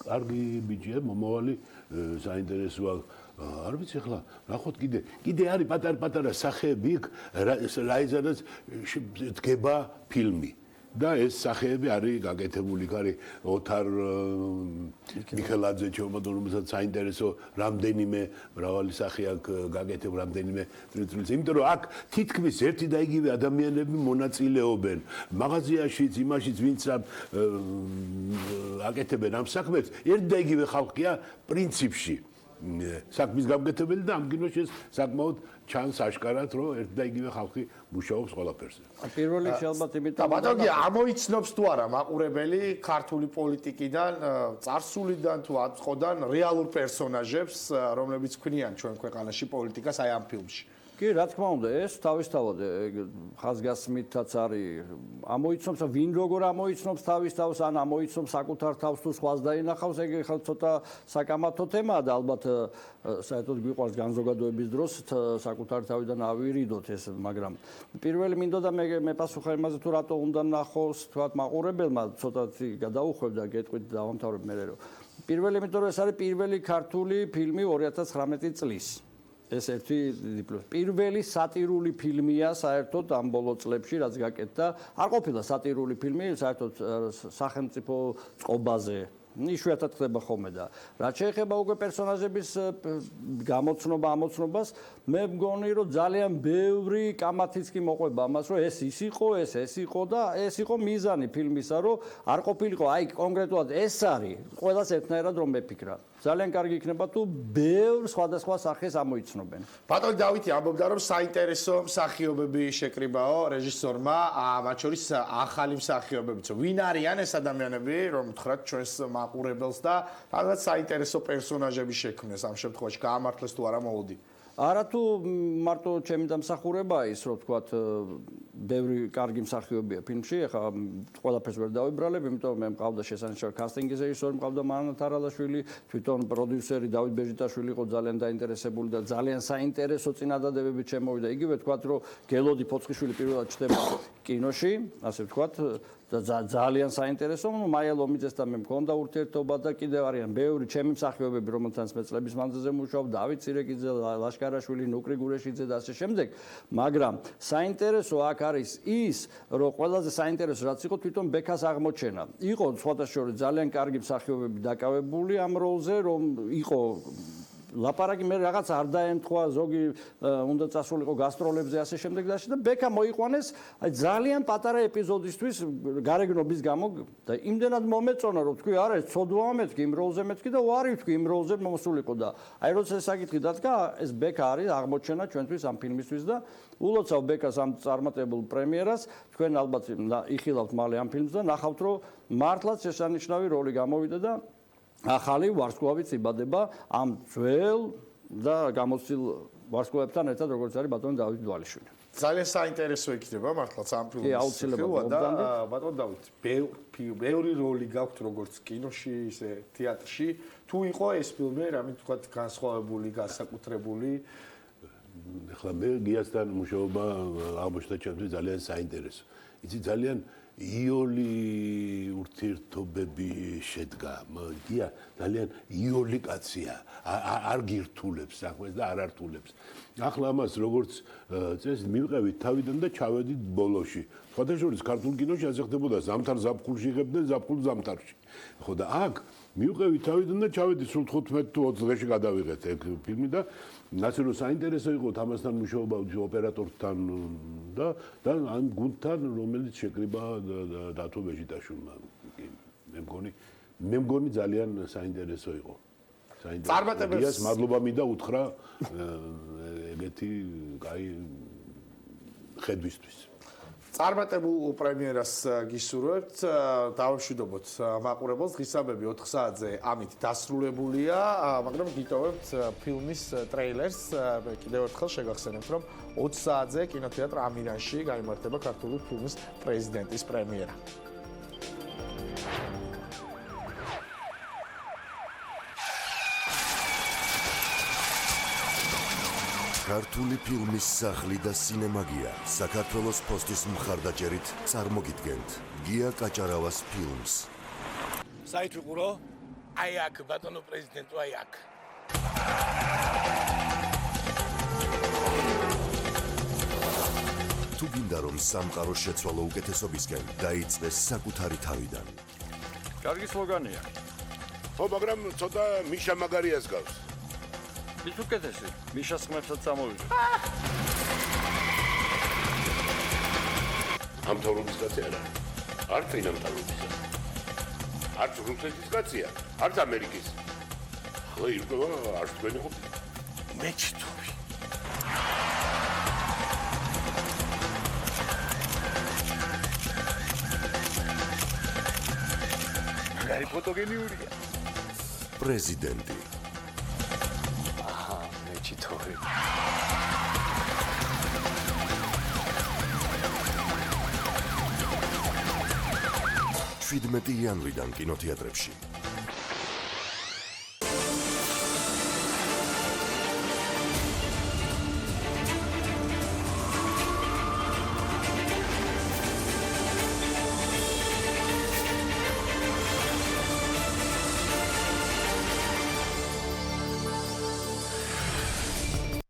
კარგი ბიჭია მომავალი საინტერესოა არ ვიცი ახლა ნახოთ კიდე არის პატარ-პატარა სახეები იქ რაიზადაც დგება ფილმი და ეს სახეები არის გაკეთებული კარი ოთარ მიხელაძე ჩემოდო რომელსაც საინტერესო რამდენიმე მრავალი სახე აქვს გაკეთებული რამდენიმე წრეწრიც იმიტომ რომ აქ თითქმის ერთი და იგივე ადამიანები მონაწილეობენ მაღაზიაშიც იმაშიც ვინც აკეთებენ ამ საქმეს ერთი და იგივე ხალხია პრინციპში საქმის გამგეთებელი და ამ კინოში ეს საკმაოდ ჩანს აშკარად რომ ერთი და იგივე ხალხი მუშაობს ყველაფერზე. პირველ რიგში ალბათ იმიტომ და ბატონო ამოიცნობს თუ არა მაყურებელი ქართული პოლიტიკიდან წარსულიდან თუ აწყოდან რეალურ პერსონაჟებს რომლებიც ქმნიან ჩვენ ქვეყანაში პოლიტიკას აი ამ ფილმში. კი, რა თქმა უნდა, ეს თავისთავად ხაზგასმითაც არის ამოიცნობს, ვინ როგორ ამოიცნობს თავის თავს, ან ამოიცნობს საკუთარ თავს თუ სხვას დაინახავს, ეგ ხა ცოტა საკამათო თემაა და ალბათ საერთოდ გვიყვარს განზოგადოების დროს საკუთარ თავიდან ავირიდოთ ეს, მაგრამ პირველი მინდოდა მე პასუხა იმაზე თუ რატო უნდა ნახოს, თქვათ მაყურებელმა ცოტათი გადაუხვევ და გეტყვით დავამთავრებ მე რომ პირველი იმიტომ რომ ეს არის პირველი ქართული ფილმი 2019 წლის ეს ერთი დიპლომი. პირველი სატირული ფილმია საერთოდ ამ ბოლო წლებში, რაც გაკეთდა. არ ყოფილა სატირული ფილმი საერთოდ სახელმწიფო წყობაზე. იშვიათად ხდება ხოლმე და რაც შეეხება უკვე პერსონაჟების გამოცნობა, ამოცნობას, მე მგონი რომ ძალიან ბევრი კამათიც კი მოყვება ამას, რომ ეს იყო და ეს იყო მიზანი ფილმისა, რომ არ ყოფილიყო აი კონკრეტულად ეს არის, ყველას ერთნაირად რომ მეფიქრა. ძალიან კარგი იქნება თუ ბევრ სხვადასხვა სახეს ამოიცნობენ. ბატონი დავითი ამბობდა რომ საინტერესო მსახიობები შეკრიბაო რეჟისორმა, მათ შორის ახალი მსახიობებიც. ვინ არიან ეს ადამიანები, რომ თქვათ ჩვენს მაყურებელს და რაღაც საინტერესო პერსონაჟები შექმნეს ამ შემთხვევაში გაამართლეს თუ არა მოლოდი. არა თუ მარტო ჩემი დამსახურებაა ის, რომ თქვათ ბევრი კარგი მსახიობია ფილმში, ეხლა ყველაფერს ვერ დავიბრალებ, იმიტომ რომ მე მყავდა შესანიშნავი კასტინგის რეჟისორი, მყავდა მანათ არალაშვილი, თვითონ პროდიუსერი დავით ბეჟიტაშვილი იყო ძალიან დაინტერესებული და ძალიან საინტერესო წინადადებებით შემოვიდა. იგივე თქვათ რომ გელოდი ფოცხიშვილი პირველად ჩდება კინოში, ასე ვთქვათ და ძალიან საინტერესო, მაია ლომიძესთან მე მქონდა ურთიერთობა და კიდევ არიან ბევრი ჩემი მსახიობები, რომელთანაც მე წლების მანძილზე მუშაობ, დავით ცირეკიძე, ლაშკარაშვილი, ნუკრი გურეშიძე და ასე შემდეგ, მაგრამ საინტერესო აქ არის ის, რომ ყველაზე საინტერესო რაც იყო თვითონ ბექას აღმოჩენა. იყო სხვათა შორის ძალიან კარგი მსახიობები დაკავებული ამ როლზე, რომ იყო ლაპარაკი მე რაღაც არ დაემთხვა ზოგი უნდა წასულიყო გასტროლებზე ასე შემდეგ და ბექა მოიყვანეს აი ძალიან პატარა ეპიზოდისთვის გარეგნობის გამო და იმდენად მომეწონა რომ თქვი არა ეს ცოდვაა მეთქი იმ როლზე მეთქი და ვარი ვთქვი იმ როლზე მომსულიყო და აი როცა საკითხი დადგა ეს ბექა არის აღმოჩენა ჩვენთვის ამ ფილმისთვის და ულოცავ ბეკას ამ წარმატებულ პრემიერას თქვენ ალბათ იხილავთ მალე ამ ფილმს და ნახავთ რომ მართლაც შესანიშნავი როლი გამოვიდა და ახალი ვარსკვლავიც იბადება ამ ძველ და გამოცდილ ვარსკვლავებთან ერთად როგორც არის ბატონი დავით დვალიშვილი. ძალიან საინტერესო იქნება მართლაც ამ ფილმის. კი, აუცილებლად და ბატონ დავით, ბევრი როლი გაქვთ როგორც კინოში, ისე თეატრში. თუ იყო ეს ფილმი, რამე თქვა განსხვავებული, განსაკუთრებული. ახლა მე გიასთან მუშაობა აღმოჩნდა ჩემთვის ძალიან საინტერესო. იცი ძალიან იოლი ურთიერთობები შედგა. დია ძალიან იოლი კაცია. არ გირთულებს საქმეს და არ ართულებს. ახლა ამას როგორც წესი მივყევით თავიდან და ჩავედით ბოლოში. სხვადასხვა ქართულ კინოში ასე ხდებოდა ზამთარ ზაფხულში იღებდნენ ზაფხულ ზამთარში. ხო და აქ მივყევით თავიდან და ჩავედით სულ 15 თუ 20 დღეში გადავიღეთ ეგ ფილმი და ნაცნობ საინტერესო იყო თამასთან მუშაობა ოპერატორთან და ამ გუნდთან რომელიც შეკრიბა დათო ბეჟიტაშვილმა. მე მგონი ძალიან საინტერესო იყო. წარმატებებს მადლობა მინდა უთხრა ეგეთი კაი ხედვისთვის. წარმატებულ პრემიერას გისურვებთ. დავამშვიდობოთ მაყურებელს. ღირსებები 4 საათზე ამით დასრულებულია, მაგრამ გიტოვებთ ფილმის ტრეილერს. კიდევ ერთხელ შეგახსენებთ, რომ 20 საათზე კინოთეატრ ამირანში გაიმართება ქართული ფილმის პრეზიდენტის პრემიერა. ქართული ფილმის სახლი და სინემაგია საქართველოს პოსტის მხარდაჭერით წარმოგიდგენთ გია კაჭარავას ფილმს. საით ვიყურო? აი აქ ბატონო პრეზიდენტო, აი აქ. თუ გინდა რომ სამყარო შეცვალო უკეთესობისკენ, დაიწყეს საკუთარი თავიდან. კარგი სლოგანია. ხო, მაგრამ ცოტა მიშა მაგარიას გავს. ის უკეთესი, მიშას ხმებსაც წამოვიდა. ამ თავრობის კაცი არა. არც ინამ თავრობისა. არც რუსეთის კაცია, არც ამერიკის. ხო, ირკვევა არც თქვენი ყოფილი. მე ჩიტოვი. მაგარი ფოტოგენიურია. პრეზიდენტი. ჩიტოვი. 17 იანვრიდან კინოთეატრებში.